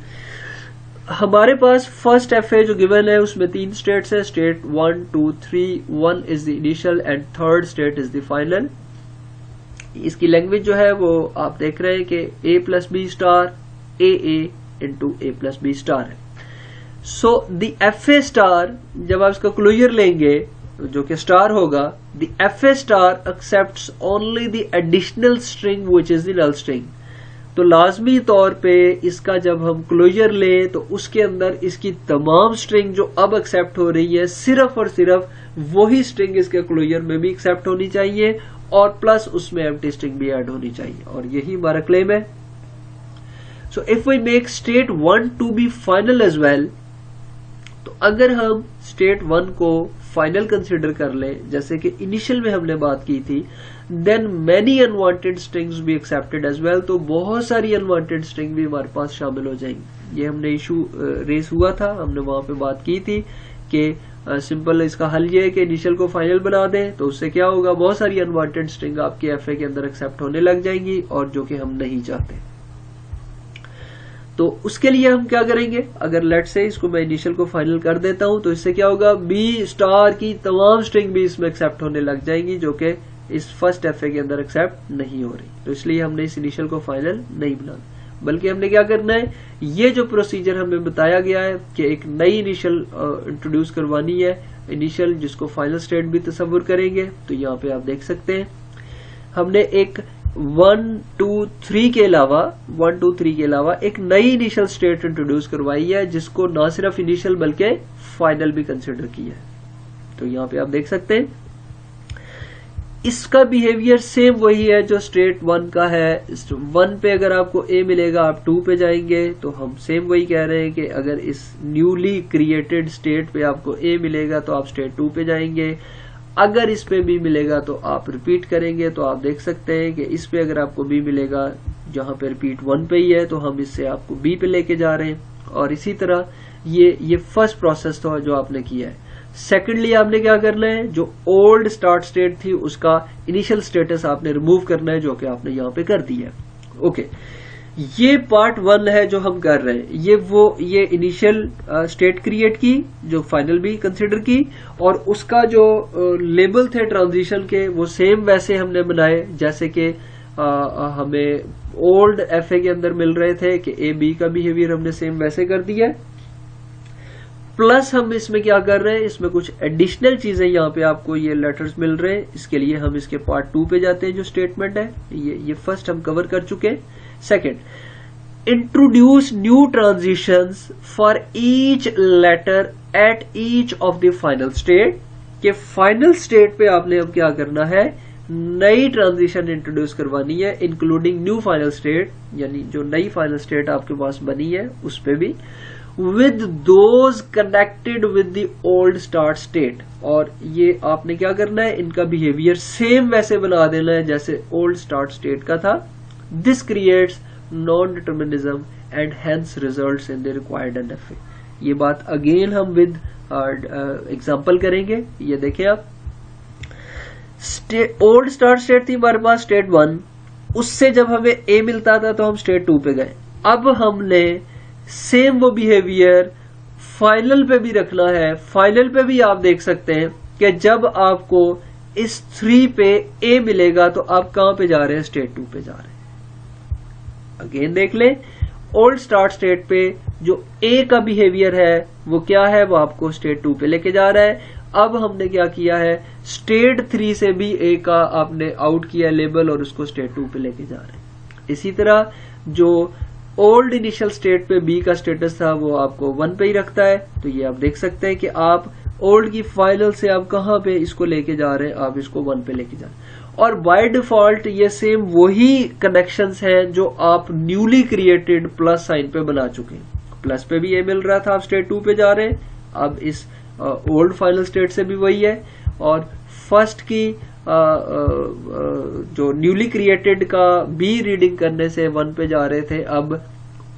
हमारे पास फर्स्ट एफए जो गिवन है उसमें 3 स्टेट्स है, state 1, 2, 3। 1 is the initial and third state is the final. इसकी लैंग्वेज जो है वो आप देख रहे हैं कि a plus B star A into A plus B star है। सो द एफए स्टार, जब आप इसका क्लोजर लेंगे जो कि स्टार होगा, the FA star accepts only the additional string which is the null string. तो लाजमी तौर पे इसका जब हम क्लोजर लें तो उसके अंदर इसकी तमाम स्ट्रिंग जो अब एक्सेप्ट हो रही है सिर्फ और सिर्फ वही स्ट्रिंग इसके क्लोजर में भी एक्सेप्ट होनी चाहिए और प्लस उसमें एम्प्टी स्ट्रिंग भी ऐड होनी चाहिए, और यही हमारा क्लेम है। So if we make state 1 to be final as well, तो अगर हम स्टेट 1 को फाइनल कंसिडर कर लें जैसे कि इनिशियल में हमने बात की थी, then many unwanted strings be accepted as well, तो बहुत सारी अनवांटेड स्ट्रिंग भी हमारे पास शामिल हो जाएंगी। ये हमने इशू रेस हुआ था, हमने वहां पे बात की थी कि सिंपल इसका हल ये है कि इनिशियल को फाइनल बना दें, तो उससे क्या होगा, बहुत सारी अनवांटेड स्ट्रिंग आपके एफए के अंदर एक्सेप्ट होने लग जाएंगी और जो कि हम नहीं चाहते। तो उसके लिए हम क्या करेंगे, अगर लेट से इसको मैं इनिशियल को फाइनल कर देता हूं तो इससे क्या होगा, बी स्टार की तमाम स्ट्रिंग भी इसमें एक्सेप्ट होने लग जाएंगी जो कि इस फर्स्ट एफए के अंदर एक्सेप्ट नहीं हो रही। तो इसलिए हमने इस इनिशियल को फाइनल नहीं बनाना, बल्कि हमने क्या करना है, ये जो प्रोसीजर हमें बताया गया है कि एक नई इनिशियल इंट्रोड्यूस करवानी है, इनिशियल जिसको फाइनल स्टेट भी तस्वुर करेंगे। तो यहाँ पे आप देख सकते हैं हमने एक 1 2 3 के अलावा एक नई इनिशियल स्टेट इंट्रोड्यूस करवाई है जिसको ना सिर्फ इनिशियल बल्कि फाइनल भी कंसिडर किया है। तो यहाँ पे आप देख सकते हैं इसका बिहेवियर सेम वही है जो स्टेट 1 का है। 1 पे अगर आपको ए मिलेगा आप 2 पे जाएंगे, तो हम सेम वही कह रहे हैं कि अगर इस न्यूली क्रिएटेड स्टेट पे आपको ए मिलेगा तो आप स्टेट 2 पे जाएंगे, अगर इस पे बी मिलेगा तो आप रिपीट करेंगे। तो आप देख सकते हैं कि इस पे अगर आपको बी मिलेगा, जहां पे रिपीट 1 पे ही है, तो हम इससे आपको बी पे लेके जा रहे हैं। और इसी तरह ये फर्स्ट प्रोसेस था जो आपने किया है। सेकेंडली आपने क्या करना है, जो ओल्ड स्टार्ट स्टेट थी उसका इनिशियल स्टेटस आपने रिमूव करना है, जो कि आपने यहाँ पे कर दिया है। ओके, ये पार्ट 1 है जो हम कर रहे हैं। ये इनिशियल स्टेट क्रिएट की जो फाइनल भी कंसिडर की, और उसका जो लेबल थे ट्रांजिशन के वो सेम वैसे हमने बनाए जैसे कि हमें ओल्ड एफए के अंदर मिल रहे थे कि ए बी का बिहेवियर हमने सेम वैसे कर दिया है। प्लस हम इसमें क्या कर रहे हैं, इसमें कुछ एडिशनल चीजें यहाँ पे आपको ये लेटर्स मिल रहे हैं। इसके लिए हम इसके पार्ट 2 पे जाते हैं जो स्टेटमेंट है। ये फर्स्ट हम कवर कर चुके हैं। Second, introduce new transitions for each letter at each of the final state. के फाइनल स्टेट पे आपने अब क्या करना है, नई ट्रांजिशन इंट्रोड्यूस करवानी है, इंक्लूडिंग न्यू फाइनल स्टेट, यानी जो नई फाइनल स्टेट आपके पास बनी है उस पे भी, with those connected with the old start state। और ये आपने क्या करना है, इनका बिहेवियर सेम वैसे बना देना है जैसे ओल्ड स्टार्ट स्टेट का था। This creates non determinism and hence results in the required NFA. ये बात अगेन हम विद एग्जांपल करेंगे। ये देखें आप, ओल्ड स्टार्ट स्टेट थी हमारे पास स्टेट 1, उससे जब हमें ए मिलता था तो हम स्टेट 2 पे गए। अब हमने सेम वो बिहेवियर फाइनल पे भी रखना है। फाइनल पे भी आप देख सकते हैं कि जब आपको इस 3 पे ए मिलेगा तो आप कहां पे जा रहे हैं, स्टेट 2 पे जा रहे हैं। अगेन देख लें, ओल्ड स्टार्ट स्टेट पे जो ए का बिहेवियर है वो क्या है, वो आपको स्टेट 2 पे लेके जा रहा है। अब हमने क्या किया है, स्टेट 3 से भी ए का आपने आउट किया लेबल और उसको स्टेट 2 पे लेके जा रहे हैं। इसी तरह जो ओल्ड इनिशियल स्टेट पे बी का स्टेटस था वो आपको 1 पे ही रखता है। तो ये आप देख सकते हैं कि आप ओल्ड की फाइनल से आप कहां पे इसको लेके जा रहे हैं, आप इसको 1 पे लेके जा रहे हैं। और बाय डिफॉल्ट ये सेम वही कनेक्शंस हैं जो आप न्यूली क्रिएटेड प्लस साइन पे बना चुके हैं। प्लस पे भी ये मिल रहा था, आप स्टेट 2 पे जा रहे हैं। अब इस ओल्ड फाइनल स्टेट से भी वही है। और फर्स्ट की जो न्यूली क्रिएटेड का बी रीडिंग करने से 1 पे जा रहे थे, अब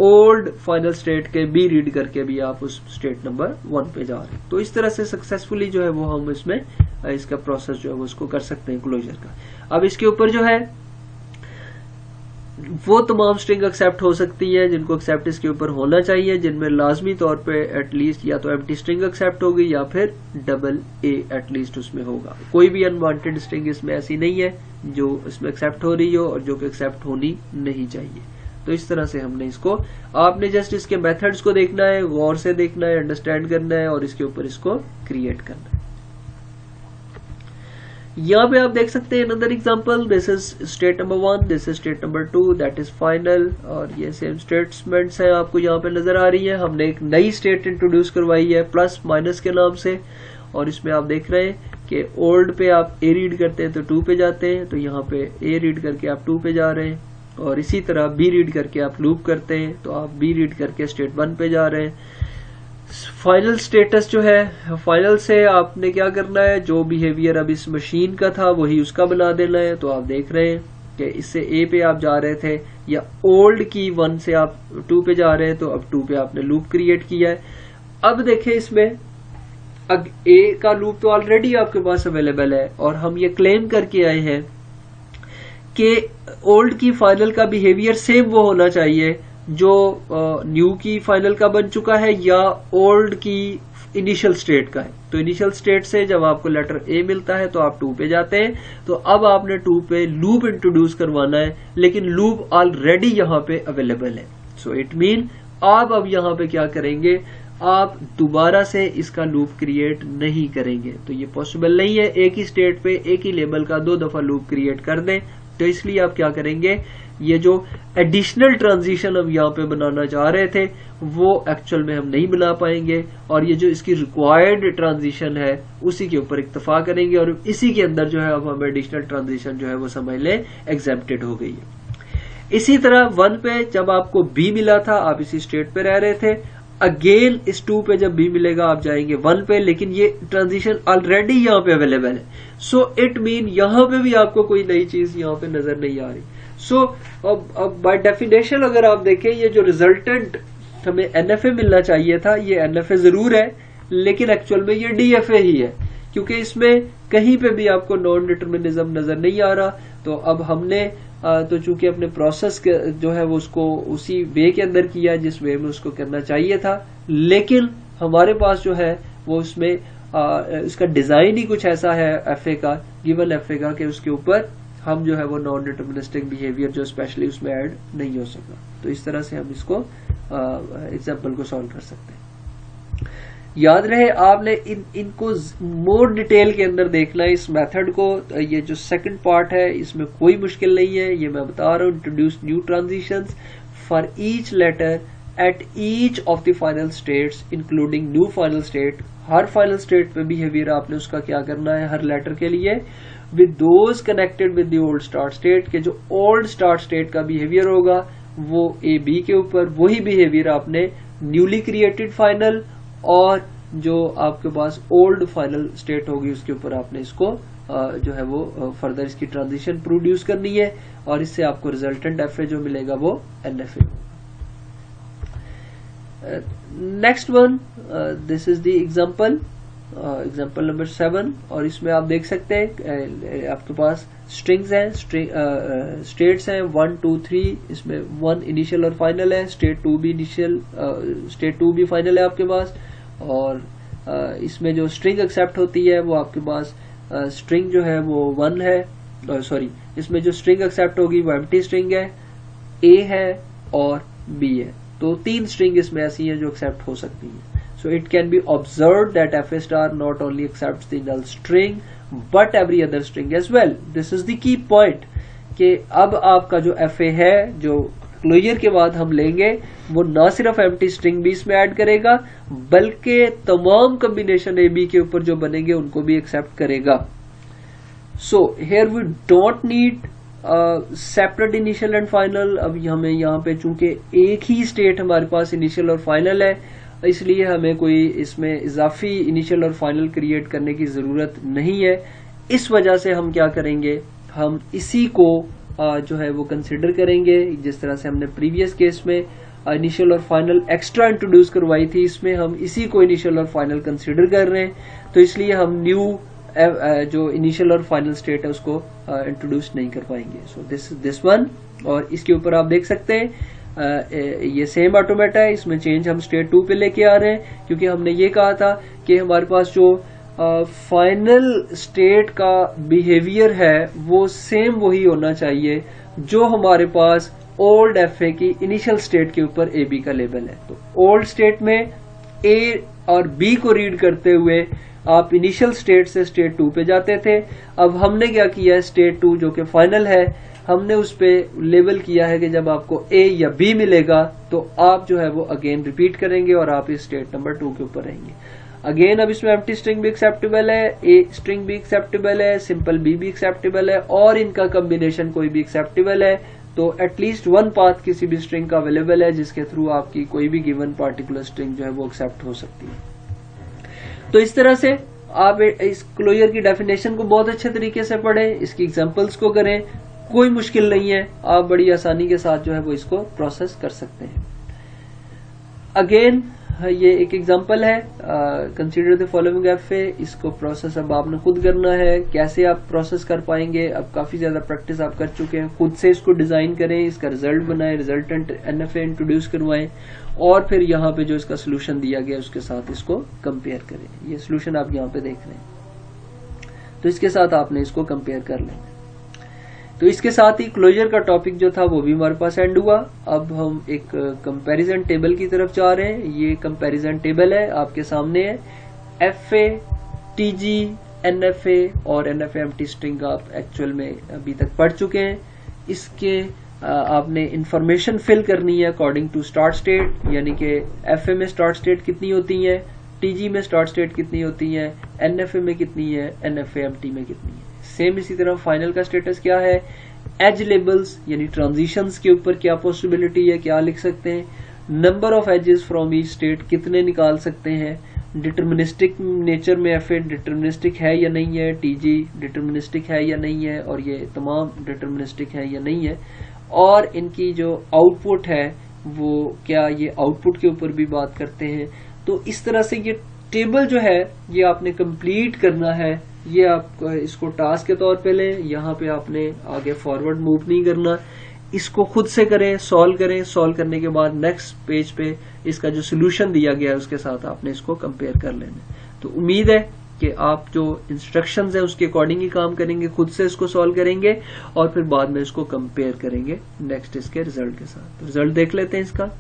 ओल्ड फाइनल स्टेट के बी रीड करके भी आप उस स्टेट नंबर 1 पे जा रहे हैं। तो इस तरह से सक्सेसफुली जो है वो हम इसमें इसका प्रोसेस जो है वो उसको कर सकते हैं क्लोजर का। अब इसके ऊपर जो है वो तमाम स्ट्रिंग एक्सेप्ट हो सकती है जिनको एक्सेप्ट इसके ऊपर होना चाहिए, जिनमें लाजमी तौर पे एटलीस्ट या तो एम्प्टी स्ट्रिंग एक्सेप्ट होगी या फिर डबल ए एटलीस्ट उसमें होगा। कोई भी अनवांटेड स्ट्रिंग इसमें ऐसी नहीं है जो इसमें एक्सेप्ट हो रही हो और जो कि एक्सेप्ट होनी नहीं चाहिए। तो इस तरह से हमने इसको, आपने जस्ट इसके मेथड्स को देखना है, गौर से देखना है, अंडरस्टैंड करना है और इसके ऊपर इसको क्रिएट करना है। यहाँ पे आप देख सकते हैं another example, this is state number 1, this is state number 2, that is final, और ये सेम स्टेटमेंट्स है आपको यहाँ पे नजर आ रही है। हमने एक नई स्टेट इंट्रोड्यूस करवाई है प्लस माइनस के नाम से, और इसमें आप देख रहे हैं कि ओल्ड पे आप ए रीड करते हैं तो 2 पे जाते हैं, तो यहाँ पे ए रीड करके आप 2 पे जा रहे हैं, और इसी तरह बी रीड करके आप लूप करते हैं तो आप बी रीड करके स्टेट 1 पे जा रहे हैं। फाइनल स्टेटस जो है, फाइनल से आपने क्या करना है, जो बिहेवियर अब इस मशीन का था वही उसका बना देना है। तो आप देख रहे हैं कि इससे ए पे आप जा रहे थे, या ओल्ड की 1 से आप 2 पे जा रहे हैं, तो अब 2 पे आपने लूप क्रिएट किया है। अब देखें इसमें अब ए का लूप तो ऑलरेडी आपके पास अवेलेबल है, और हम ये क्लेम करके आए हैं कि ओल्ड की फाइनल का बिहेवियर सेम वो होना चाहिए जो न्यू की फाइनल का बन चुका है या ओल्ड की इनिशियल स्टेट का है। तो इनिशियल स्टेट से जब आपको लेटर ए मिलता है तो आप 2 पे जाते हैं, तो अब आपने 2 पे लूप इंट्रोड्यूस करवाना है, लेकिन लूप ऑलरेडी यहाँ पे अवेलेबल है। सो इट मीन आप अब यहाँ पे क्या करेंगे, आप दोबारा से इसका लूप क्रिएट नहीं करेंगे। तो ये पॉसिबल नहीं है एक ही स्टेट पे एक ही लेबल का 2 दफा लूप क्रिएट कर दें। तो इसलिए आप क्या करेंगे, ये जो एडिशनल ट्रांजिशन हम यहाँ पे बनाना चाह रहे थे वो एक्चुअल में हम नहीं बना पाएंगे, और ये जो इसकी रिक्वायर्ड ट्रांजिशन है उसी के ऊपर इक्तफा करेंगे, और इसी के अंदर जो है अब हम एडिशनल ट्रांजिशन जो है वो समझ लें एग्जेम्प्टेड हो गई है। इसी तरह 1 पे जब आपको बी मिला था, आप इसी स्टेट पे रह रहे थे, अगेन इस 2 पे जब बी मिलेगा आप जाएंगे 1 पे, लेकिन ये ट्रांजिशन ऑलरेडी यहाँ पे अवेलेबल है। सो इट मीन यहाँ पे भी आपको कोई नई चीज यहाँ पे नजर नहीं आ रही। सो अब बाय डेफिनेशन अगर आप देखें, ये जो रिजल्टेंट हमें एनएफए मिलना चाहिए था, ये एनएफए जरूर है, लेकिन एक्चुअल में ये डीएफए ही है, क्योंकि इसमें कहीं पे भी आपको नॉन डिटरमिनिज्म नजर नहीं आ रहा। तो अब हमने तो चूंकि अपने प्रोसेस जो है वो उसको उसी वे के अंदर किया जिस वे में उसको करना चाहिए था, लेकिन हमारे पास जो है वो उसमें इसका डिजाइन ही कुछ ऐसा है एफए का, गिवन एफए का, कि उसके ऊपर हम जो है वो नॉन डिटरमिनिस्टिक बिहेवियर जो स्पेशली उसमें ऐड नहीं हो सका। तो इस तरह से हम इसको एग्जाम्पल को सॉल्व कर सकते हैं। याद रहे आपने इनको मोर डिटेल के अंदर देखना है इस मेथड को। ये जो सेकंड पार्ट है इसमें कोई मुश्किल नहीं है, ये मैं बता रहा हूँ। Introduce new transitions for each letter at each of the final states including new final state. हर फाइनल स्टेट पे बिहेवियर आपने उसका क्या करना है हर लेटर के लिए, with those connected with the old start state, के जो ओल्ड स्टार्ट स्टेट का बिहेवियर होगा वो ए बी के ऊपर, वही बिहेवियर आपने न्यूली क्रिएटेड फाइनल और जो आपके पास ओल्ड फाइनल स्टेट होगी उसके ऊपर आपने इसको जो है वो फर्दर इसकी ट्रांजिशन प्रोड्यूस करनी है, और इससे आपको रिजल्टेंट एफए जो मिलेगा वो एनएफए होगा। Next one, this is the example number 7, और इसमें आप देख सकते हैं आपके पास स्ट्रिंग्स हैं, स्टेट्स हैं 1 2 3, इसमें 1 इनिशियल और फाइनल है, स्टेट 2 भी इनिशियल, स्टेट 2 भी फाइनल है आपके पास, और इसमें जो स्ट्रिंग एक्सेप्ट होती है वो आपके पास स्ट्रिंग जो है वो 1 है, सॉरी इसमें जो स्ट्रिंग एक्सेप्ट होगी वो एम्प्टी स्ट्रिंग है, ए है और बी है। तो 3 स्ट्रिंग इसमें ऐसी हैं जो एक्सेप्ट हो सकती है। So it can be observed that FA star not only accepts the null string but every other string as well. This is the key point कि अब आपका जो FA है जो क्लोजर के बाद हम लेंगे वो ना सिर्फ एम्प्टी स्ट्रिंग भी इसमें ऐड करेगा बल्कि तमाम कॉम्बिनेशन ए बी के ऊपर जो बनेंगे उनको भी एक्सेप्ट करेगा। So here we don't need separate initial and final. अब हमें यहाँ पे चूंकि एक ही स्टेट हमारे पास इनिशियल और फाइनल है इसलिए हमें कोई इसमें इजाफी इनिशियल और फाइनल क्रिएट करने की जरूरत नहीं है। इस वजह से हम क्या करेंगे, हम इसी को जो है वो कंसिडर करेंगे जिस तरह से हमने प्रीवियस केस में इनिशियल और फाइनल एक्स्ट्रा इंट्रोड्यूस करवाई थी, इसमें हम इसी को इनिशियल और फाइनल कंसिडर कर रहे हैं। तो इसलिए हम न्यू जो इनिशियल और फाइनल स्टेट है उसको इंट्रोड्यूस नहीं कर पाएंगे। सो दिस वन, और इसके ऊपर आप देख सकते हैं ये सेम ऑटोमेटा है, इसमें चेंज हम स्टेट 2 पे लेके आ रहे हैं क्योंकि हमने ये कहा था कि हमारे पास जो फाइनल स्टेट का बिहेवियर है वो सेम वही होना चाहिए जो हमारे पास ओल्ड एफए की इनिशियल स्टेट के ऊपर ए बी का लेबल है। तो ओल्ड स्टेट में ए और बी को रीड करते हुए आप इनिशियल स्टेट से स्टेट 2 पे जाते थे। अब हमने क्या किया है, स्टेट 2 जो कि फाइनल है, हमने उस पे लेबल किया है कि जब आपको ए या बी मिलेगा तो आप जो है वो अगेन रिपीट करेंगे और आप इस स्टेट नंबर 2 के ऊपर रहेंगे। अगेन अब इसमें एम्प्टी स्ट्रिंग भी एक्सेप्टेबल है, ए स्ट्रिंग भी एक्सेप्टेबल है, सिंपल बी भी एक्सेप्टेबल है और इनका कॉम्बिनेशन कोई भी एक्सेप्टेबल है। तो एटलीस्ट वन पाथ किसी भी स्ट्रिंग का अवेलेबल है जिसके थ्रू आपकी कोई भी गिवन पार्टिकुलर स्ट्रिंग जो है वो एक्सेप्ट हो सकती है। तो इस तरह से आप इस क्लोजर की डेफिनेशन को बहुत अच्छे तरीके से पढ़ें, इसकी एग्जांपल्स को करें, कोई मुश्किल नहीं है, आप बड़ी आसानी के साथ जो है वो इसको प्रोसेस कर सकते हैं। अगेन ये एक एग्जांपल है, कंसीडर द फॉलोइंग एफए, इसको प्रोसेस अब आपने खुद करना है। कैसे आप प्रोसेस कर पाएंगे, अब काफी ज्यादा प्रैक्टिस आप कर चुके हैं, खुद से इसको डिजाइन करें, इसका रिजल्ट बनाएं, रिजल्टेंट एनएफए इंट्रोड्यूस करवाएं और फिर यहाँ पे जो इसका सोल्यूशन दिया गया उसके साथ इसको कंपेयर करें। ये सोल्यूशन आप यहाँ पे देख रहे हैं, तो इसके साथ आपने इसको कंपेयर कर लेना। तो इसके साथ ही क्लोजर का टॉपिक जो था वो भी हमारे पास एंड हुआ। अब हम एक कंपैरिजन टेबल की तरफ जा रहे हैं। ये कंपैरिजन टेबल है, आपके सामने है। एफए, टीजी, एनएफए और एनएफए एम्प्टी स्ट्रिंग आप एक्चुअल में अभी तक पढ़ चुके हैं। इसके आपने इंफॉर्मेशन फिल करनी है अकॉर्डिंग टू स्टार्ट स्टेट, यानी कि एफए में स्टार्ट स्टेट कितनी होती है, टीजी में स्टार्ट स्टेट कितनी होती है, एनएफए में कितनी है, एनएफए एम्प्टी में कितनी है। सेम इसी तरह फाइनल का स्टेटस क्या है, एज लेबल्स यानी ट्रांजिशंस के ऊपर क्या पॉसिबिलिटी है, क्या लिख सकते हैं, number of edges from each state कितने निकाल सकते हैं, डिटर्मिनिस्टिक नेचर में एफए डिटर्मिनिस्टिक है या नहीं है, टीजी डिटर्मिनिस्टिक है या नहीं है, और ये तमाम डिटर्मिनिस्टिक है या नहीं है, और इनकी जो आउटपुट है वो क्या ये आउटपुट के ऊपर भी बात करते हैं। तो इस तरह से ये टेबल जो है ये आपने कंप्लीट करना है। ये आप इसको टास्क के तौर पे लें, यहाँ पे आपने आगे फॉरवर्ड मूव नहीं करना, इसको खुद से करें, सॉल्व करें, सॉल्व करने के बाद नेक्स्ट पेज पे इसका जो सोल्यूशन दिया गया है उसके साथ आपने इसको कंपेयर कर लेना। तो उम्मीद है कि आप जो इंस्ट्रक्शंस है उसके अकॉर्डिंग ही काम करेंगे, खुद से इसको सॉल्व करेंगे और फिर बाद में इसको कंपेयर करेंगे नेक्स्ट इसके रिजल्ट के साथ। रिजल्ट देख लेते हैं इसका।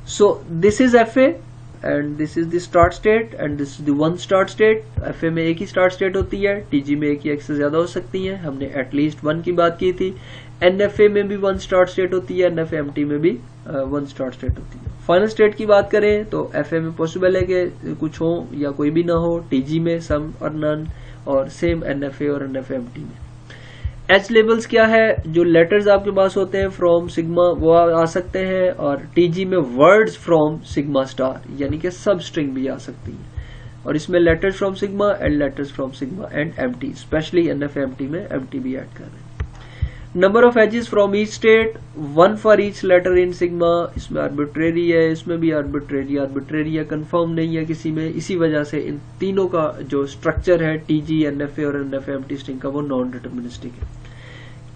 सो this is FA and this is the start state and this is the one start state. FA में एक ही स्टार्ट स्टेट होती है, टीजी में एक से ज्यादा हो सकती है, हमने एटलीस्ट 1 की बात की थी। एनएफए में भी 1 स्टार्ट स्टेट होती है, एनएफए एम्प्टी में भी 1 स्टार्ट स्टेट होती है। फाइनल स्टेट की बात करें तो एफए में पॉसिबल है कि कुछ हो या कोई भी ना हो, टीजी में सम और नन, और सेम एनएफए और एनएफए एम्प्टी में। एच लेबल्स क्या है, जो लेटर्स आपके पास होते हैं फ्रॉम सिग्मा वो आ सकते हैं, और टीजी में वर्ड्स फ्रॉम सिग्मा स्टार यानी कि सब स्ट्रिंग भी आ सकती है, और इसमें letters from sigma and letters from sigma and empty, specially NFA empty में एम्प्टी भी ऐड कर रहे हैं। Number of edges from each state, 1 for each letter in sigma, इसमें आर्बिट्रेरी है, इसमें भी आर्बिट्रेरी है, कंफर्म नहीं है किसी में। इसी वजह से इन तीनों का जो स्ट्रक्चर है टीजी, एनएफए और एनएफए एम्प्टी स्ट्रिंग का वो नॉन डिटर्मिनिस्टिक है।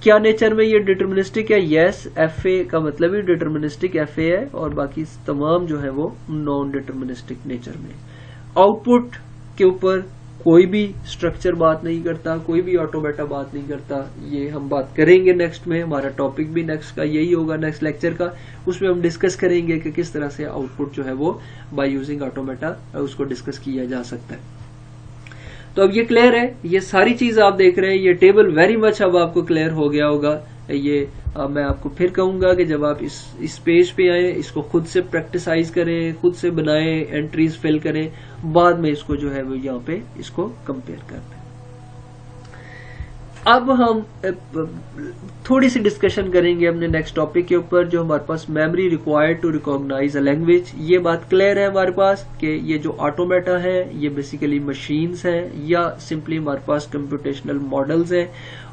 क्या नेचर में ये डिटर्मिनिस्टिक है? यस, एफए का मतलब ही डिटर्मिनिस्टिक एफए है और बाकी तमाम जो है वो नॉन डिटर्मिनिस्टिक नेचर में। आउटपुट के ऊपर कोई भी स्ट्रक्चर बात नहीं करता, कोई भी ऑटोमेटा बात नहीं करता, ये हम बात करेंगे नेक्स्ट में। हमारा टॉपिक भी नेक्स्ट का यही होगा, नेक्स्ट लेक्चर का, उसमें हम डिस्कस करेंगे कि किस तरह से आउटपुट जो है वो बाय यूजिंग ऑटोमेटा उसको डिस्कस किया जा सकता है। तो अब ये क्लियर है, ये सारी चीज आप देख रहे हैं, ये टेबल वेरी मच अब आपको क्लियर हो गया होगा। ये मैं आपको फिर कहूंगा कि जब आप इस पेज पे आए, इसको खुद से प्रैक्टिसाइज करें, खुद से बनाएं, एंट्रीज फिल करें, बाद में इसको जो है वो यहाँ पे इसको कंपेयर करते हैं। अब हम थोड़ी सी डिस्कशन करेंगे अपने नेक्स्ट टॉपिक के ऊपर, जो हमारे पास memory required to recognise a language. ये बात क्लियर है हमारे पास कि ये जो ऑटोमेटा है ये बेसिकली मशीन्स हैं या सिंपली हमारे पास कंप्यूटेशनल मॉडल्स हैं,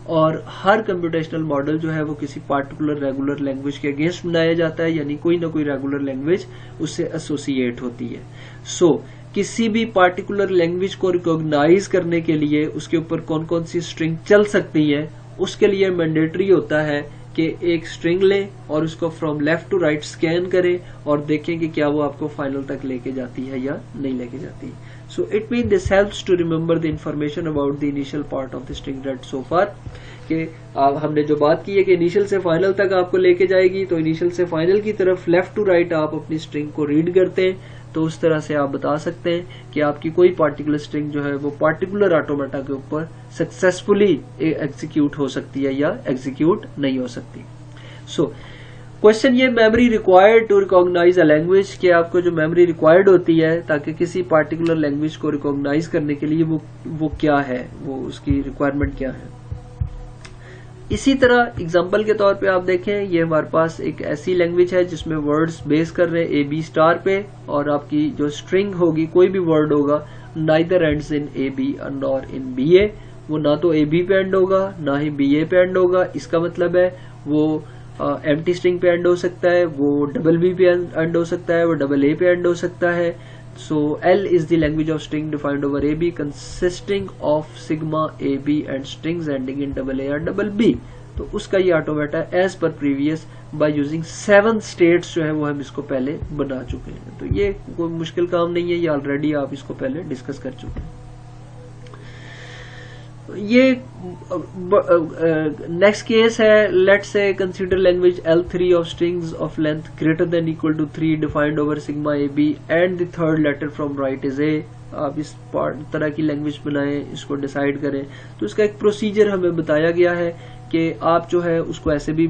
और हर कंप्यूटेशनल मॉडल जो है वो किसी पार्टिकुलर रेगुलर लैंग्वेज के अगेंस्ट बनाया जाता है, यानी कोई ना कोई रेगुलर लैंग्वेज उससे एसोसिएट होती है। सो किसी भी पार्टिकुलर लैंग्वेज को रिकॉग्नाइज करने के लिए उसके ऊपर कौन कौन सी स्ट्रिंग चल सकती है, उसके लिए मैंडेटरी होता है कि एक स्ट्रिंग लें और उसको from left to right scan करें और देखें कि क्या वो आपको फाइनल तक लेके जाती है या नहीं लेके जाती है। So it means this helps to remember the information about the initial part of the string read so far। कि हमने जो बात की है कि इनिशियल से फाइनल तक आपको लेके जाएगी, तो इनिशियल से फाइनल की तरफ लेफ्ट टू राइट आप अपनी स्ट्रिंग को रीड करते हैं तो उस तरह से आप बता सकते हैं कि आपकी कोई पार्टिकुलर स्ट्रिंग जो है वो पार्टिकुलर ऑटोमेटा के ऊपर सक्सेसफुली एग्जीक्यूट हो सकती है या एग्जीक्यूट नहीं हो सकती। सो क्वेश्चन ये, memory required to recognise a language, कि आपको जो मेमोरी रिक्वायर्ड होती है ताकि किसी पार्टिकुलर लैंग्वेज को रिकॉग्नाइज करने के लिए वो क्या है, वो उसकी रिक्वायरमेंट क्या है। इसी तरह एग्जांपल के तौर पे आप देखें, ये हमारे पास एक ऐसी लैंग्वेज है जिसमें वर्ड्स बेस कर रहे हैं AB स्टार पे, और आपकी जो स्ट्रिंग होगी, कोई भी वर्ड होगा, neither ends in AB nor in BA, वो ना तो AB पे एंड होगा ना ही BA पे एंड होगा। इसका मतलब है वो एम्प्टी स्ट्रिंग पे एंड हो सकता है, वो डबल B पे एंड हो सकता है, वो डबल A पे एंड हो सकता है। So L is the language of string defined over AB consisting of sigma AB and strings ending in double A or double B। तो उसका ये automata as per previous by using 7 states जो है वो हम इसको पहले बना चुके हैं। तो ये कोई मुश्किल काम नहीं है, ये ऑलरेडी आप इसको पहले डिस्कस कर चुके हैं। ये नेक्स्ट केस है, let's say consider language L3 of strings of length greater than equal to 3 defined over sigma AB and the third letter from right is A। आप इस तरह की लैंग्वेज बनाएं, इसको डिसाइड करें। तो इसका एक प्रोसीजर हमें बताया गया है कि आप जो है उसको ऐसे भी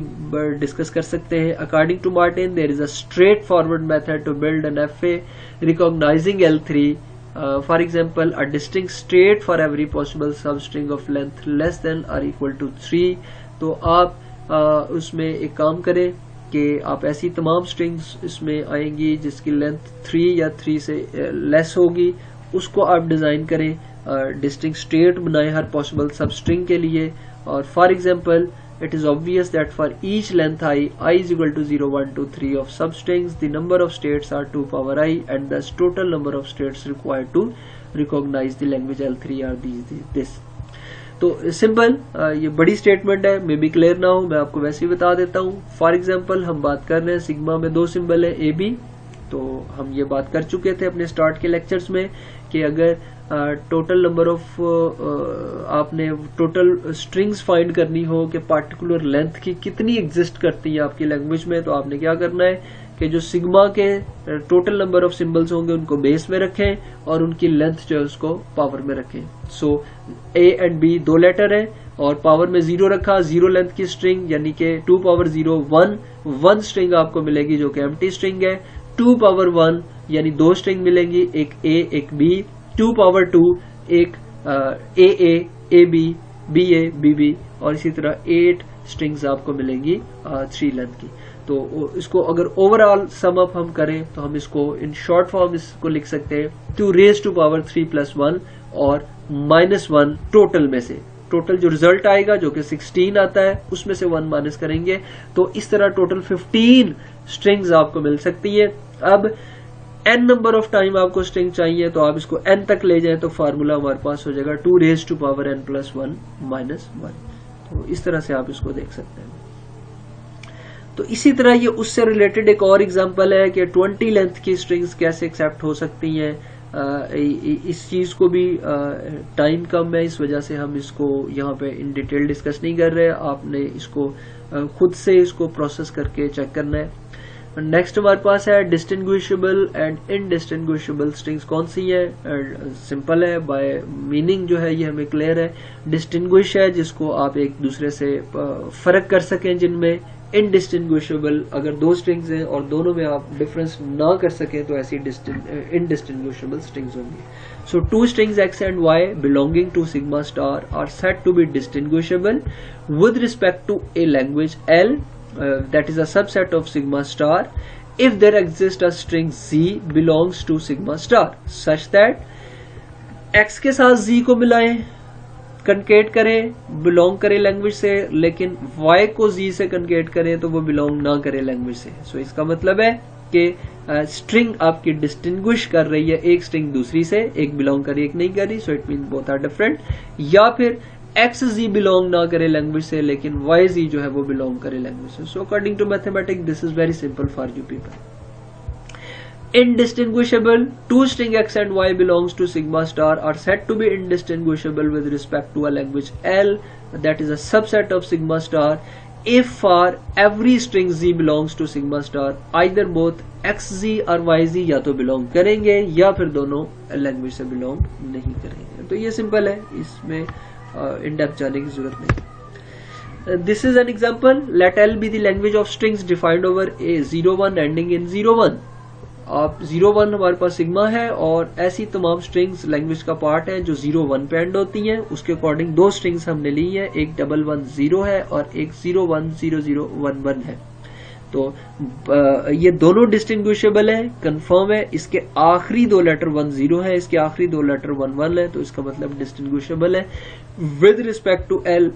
डिस्कस कर सकते हैं। According to Martin there is a straight forward method to build an FA recognising L3। For example, a distinct state for every possible substring of length less than or equal to 3। तो आप उसमें एक काम करें कि आप ऐसी तमाम स्ट्रिंग्स इसमें आएंगी जिसकी लेंथ 3 या 3 से लेस होगी, उसको आप डिजाइन करें, डिस्टिंक्ट स्टेट बनाएं हर पॉसिबल सबस्ट्रिंग के लिए। और for example, it is obvious that for each length I is equal to 0, 1, 2, 3 of substrings, the number of states are 2 power I and thus total number of states required to recognize the language L3 are this। तो simple, ये बड़ी statement है, may be clear ना हो, मैं आपको वैसे ही बता देता हूँ। फॉर एग्जाम्पल हम बात कर रहे हैं सिग्मा में 2 सिंबल है AB। तो हम ये बात कर चुके थे अपने स्टार्ट के लेक्चर्स में कि अगर टोटल नंबर ऑफ आपने टोटल स्ट्रिंग्स फाइंड करनी हो कि पार्टिकुलर लेंथ की कितनी एग्जिस्ट करती है आपकी लैंग्वेज में, तो आपने क्या करना है कि जो सिग्मा के टोटल नंबर ऑफ सिंबल्स होंगे उनको बेस में रखें और उनकी लेंथ जो है उसको पावर में रखें। सो A एंड B 2 लेटर है और पावर में 0 रखा, 0 लेंथ की स्ट्रिंग यानी कि 2 पावर 0 1 स्ट्रिंग आपको मिलेगी जो कि एम्प्टी स्ट्रिंग है। 2 पावर 1 यानी 2 स्ट्रिंग मिलेंगी, एक A एक B। 2 पावर 2 एक AA AB BA BB, और इसी तरह 8 स्ट्रिंग्स आपको मिलेंगी 3 लेंथ की। तो इसको अगर ओवरऑल सम अप हम करें तो हम इसको इन शॉर्ट फॉर्म इसको लिख सकते हैं 2 रेज़ टू पावर 3 + 1 और -1 टोटल में से। टोटल जो रिजल्ट आएगा जो कि 16 आता है उसमें से 1 माइनस करेंगे, तो इस तरह टोटल 15 स्ट्रिंग्स आपको मिल सकती है। अब n नंबर ऑफ टाइम आपको स्ट्रिंग चाहिए तो आप इसको n तक ले जाएं तो फार्मूला हमारे पास हो जाएगा 2 रेज़ टू पावर n + 1 - 1। तो इस तरह से आप इसको देख सकते हैं। तो इसी तरह ये उससे रिलेटेड एक और एग्जांपल है कि 20 लेंथ की स्ट्रिंग्स कैसे एक्सेप्ट हो सकती हैं। इस चीज को भी टाइम कम है, इस वजह से हम इसको यहाँ पे इन डिटेल डिस्कस नहीं कर रहे। आपने इसको खुद से इसको प्रोसेस करके चेक करना है। नेक्स्ट हमारे पास है डिस्टिंग्विशेबल एंड इनडिस्टिंग्विशेबल स्ट्रिंग्स कौन सी है। सिंपल है, बाय मीनिंग जो है ये हमें क्लियर है। डिस्टिंग्विश है जिसको आप एक दूसरे से फर्क कर सकें जिनमें। इनडिस्टिंग्विशेबल अगर 2 स्ट्रिंग्स हैं और दोनों में आप डिफरेंस ना कर सकें तो ऐसी इनडिस्टिंग्विशेबल स्ट्रिंग्स होंगी। सो 2 strings x and y belonging to sigma star are said to be distinguishable with respect to a language L that is a subset of sigma star if there exists a string z belongs to sigma star such that x के साथ z को मिलाएं, concat करें, belong करे language से, लेकिन y को z से कनकेट करें तो वो बिलोंग ना करे लैंग्वेज से। सो इसका मतलब है कि स्ट्रिंग आपकी डिस्टिंग्विश कर रही है एक स्ट्रिंग दूसरी से, एक बिलोंग कर रही एक नहीं कर रही। So it mean both are different. या फिर XZ बिलोंग ना करे लैंग्वेज से लेकिन YZ जो है वो बिलोंग करे लैंग्वेज से। So according to mathematics this is very simple for you people. Indistinguishable, 2 string x and y belongs to sigma star are said to be indistinguishable with respect to a language L that is a subset of sigma star if for every string z belongs to sigma star either both xz और yz या तो belong करेंगे या फिर दोनों language से belong नहीं करेंगे। तो ये सिंपल है, इसमें इन डेप्थ जाने की जरूरत नहीं। This is an example, let L be the language of strings defined over a 01 ending in 01। आप 01 हमारे पास सिग्मा है और ऐसी तमाम स्ट्रिंग्स लैंग्वेज का पार्ट है जो 01 पे एंड होती हैं। उसके अकॉर्डिंग दो स्ट्रिंग्स हमने ली है, एक 110 है और एक 010011 है। तो ये दोनों डिस्टिंग्विशेबल है, कंफर्म है। इसके आखिरी दो लेटर 10 है, इसके आखिरी दो लेटर 11 है, तो इसका मतलब डिस्टिंग्विशेबल है। With respect to L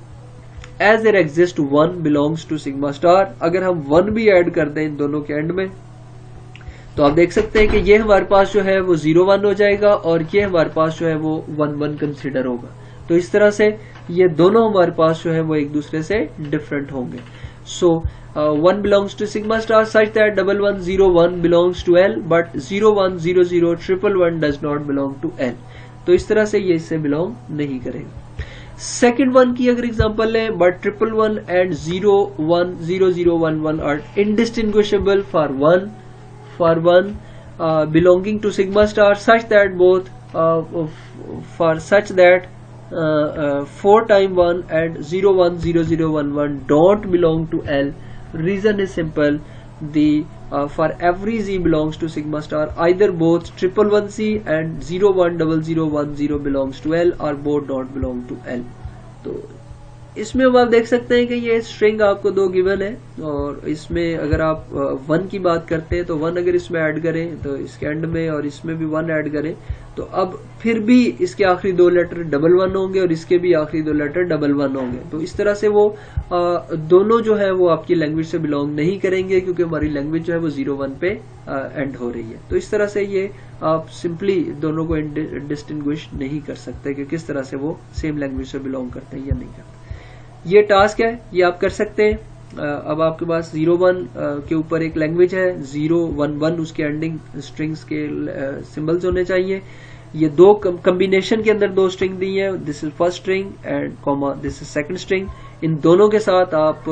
as there exist 1 belongs to sigma star. अगर हम 1 भी ऐड कर दें इन दोनों के एंड में तो आप देख सकते हैं कि ये हमारे पास जो है वो 01 हो जाएगा और ये हमारे पास जो है वो 11 कंसीडर होगा। तो इस तरह से ये दोनों हमारे पास जो है वो एक दूसरे से डिफरेंट होंगे। सो 1 belongs to sigma star such that 1101 belongs to L but 010011 does not belong to L। तो इस तरह से ये इससे बिलोंग नहीं करेगा। सेकेंड वन की अगर एग्जांपल है, but 111 and 010011 are indistinguishable for one belonging to sigma star such that both for such that 4 times 1 and 010011 don't belong to L। Reason is simple, for every z belongs to sigma star either both 111c and 010010 belongs to L or both don't belong to L। तो इसमें अब आप देख सकते हैं कि ये string आपको दो गिवन है और इसमें अगर आप 1 की बात करते हैं तो 1 अगर इसमें ऐड करें तो इसके एंड में और इसमें भी 1 ऐड करें तो अब फिर भी इसके आखिरी दो लेटर 11 होंगे और इसके भी आखिरी दो लेटर 11 होंगे। तो इस तरह से वो दोनों जो है वो आपकी लैंग्वेज से बिलोंग नहीं करेंगे क्योंकि हमारी लैंग्वेज जो है वो 01 पे एंड हो रही है। तो इस तरह से ये आप सिंपली दोनों को डिस्टिंग्विश नहीं कर सकते कि किस तरह से वो सेम लैंग्वेज से बिलोंग करते हैं या नहीं करते। ये टास्क है, ये आप कर सकते हैं। अब आपके पास 01 के ऊपर एक लैंग्वेज है, 011 उसके एंडिंग स्ट्रिंग्स के सिंबल्स होने चाहिए। ये दो कॉम्बिनेशन के अंदर दो स्ट्रिंग दी है, this is first string and comma this is second string. इन दोनों के साथ आप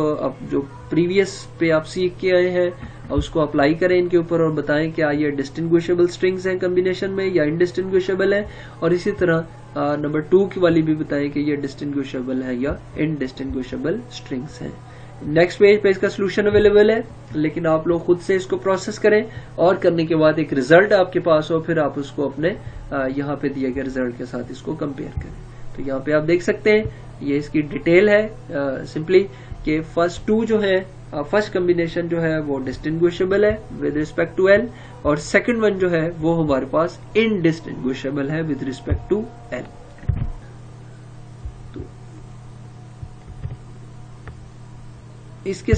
जो प्रीवियस पे आप सीख के आए हैं उसको अप्लाई करें इनके ऊपर और बताएं क्या ये डिस्टिंग्विशेबल स्ट्रिंग्स हैं कॉम्बिनेशन में या इनडिस्टिंग्विशेबल है, और इसी तरह नंबर 2 की वाली भी बताएं कि ये डिस्टिंग्विशेबल है या इनडिस्टिंग्विशेबल स्ट्रिंग्स हैं। नेक्स्ट पेज पे इसका सोल्यूशन अवेलेबल है, लेकिन आप लोग खुद से इसको प्रोसेस करें और करने के बाद एक रिजल्ट आपके पास हो, फिर आप उसको अपने यहाँ पे दिए गए रिजल्ट के साथ इसको कंपेयर करें। तो यहाँ पे आप देख सकते हैं ये इसकी डिटेल है सिंपली कि फर्स्ट 2 जो है फर्स्ट कॉम्बिनेशन जो है वो डिस्टिंग्विशेबल है विद रिस्पेक्ट टू एल और सेकंड वन जो है वो हमारे पास इनडिस्टिंग्विशेबल है विद रिस्पेक्ट टू एल। तो इसके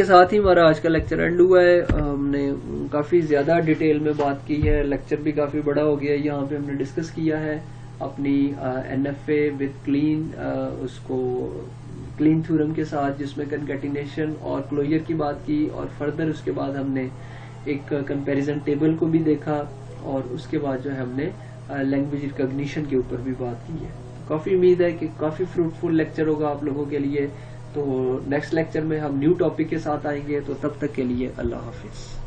साथ ही हमारा आज का लेक्चर एंड हुआ है। हमने काफी ज्यादा डिटेल में बात की है, लेक्चर भी काफी बड़ा हो गया है। यहाँ पे हमने डिस्कस किया है अपनी NFA विद क्लीन, उसको क्लीन थ्योरम के साथ जिसमें कंकैटिनेशन और क्लोजर की बात की, और फर्दर उसके बाद हमने एक कंपैरिजन टेबल को भी देखा और उसके बाद जो है हमने लैंग्वेज रिकॉग्निशन के ऊपर भी बात की है। काफी उम्मीद है कि काफी फ्रूटफुल लेक्चर होगा आप लोगों के लिए। तो नेक्स्ट लेक्चर में हम न्यू टॉपिक के साथ आएंगे, तो तब तक के लिए अल्लाह हाफिज।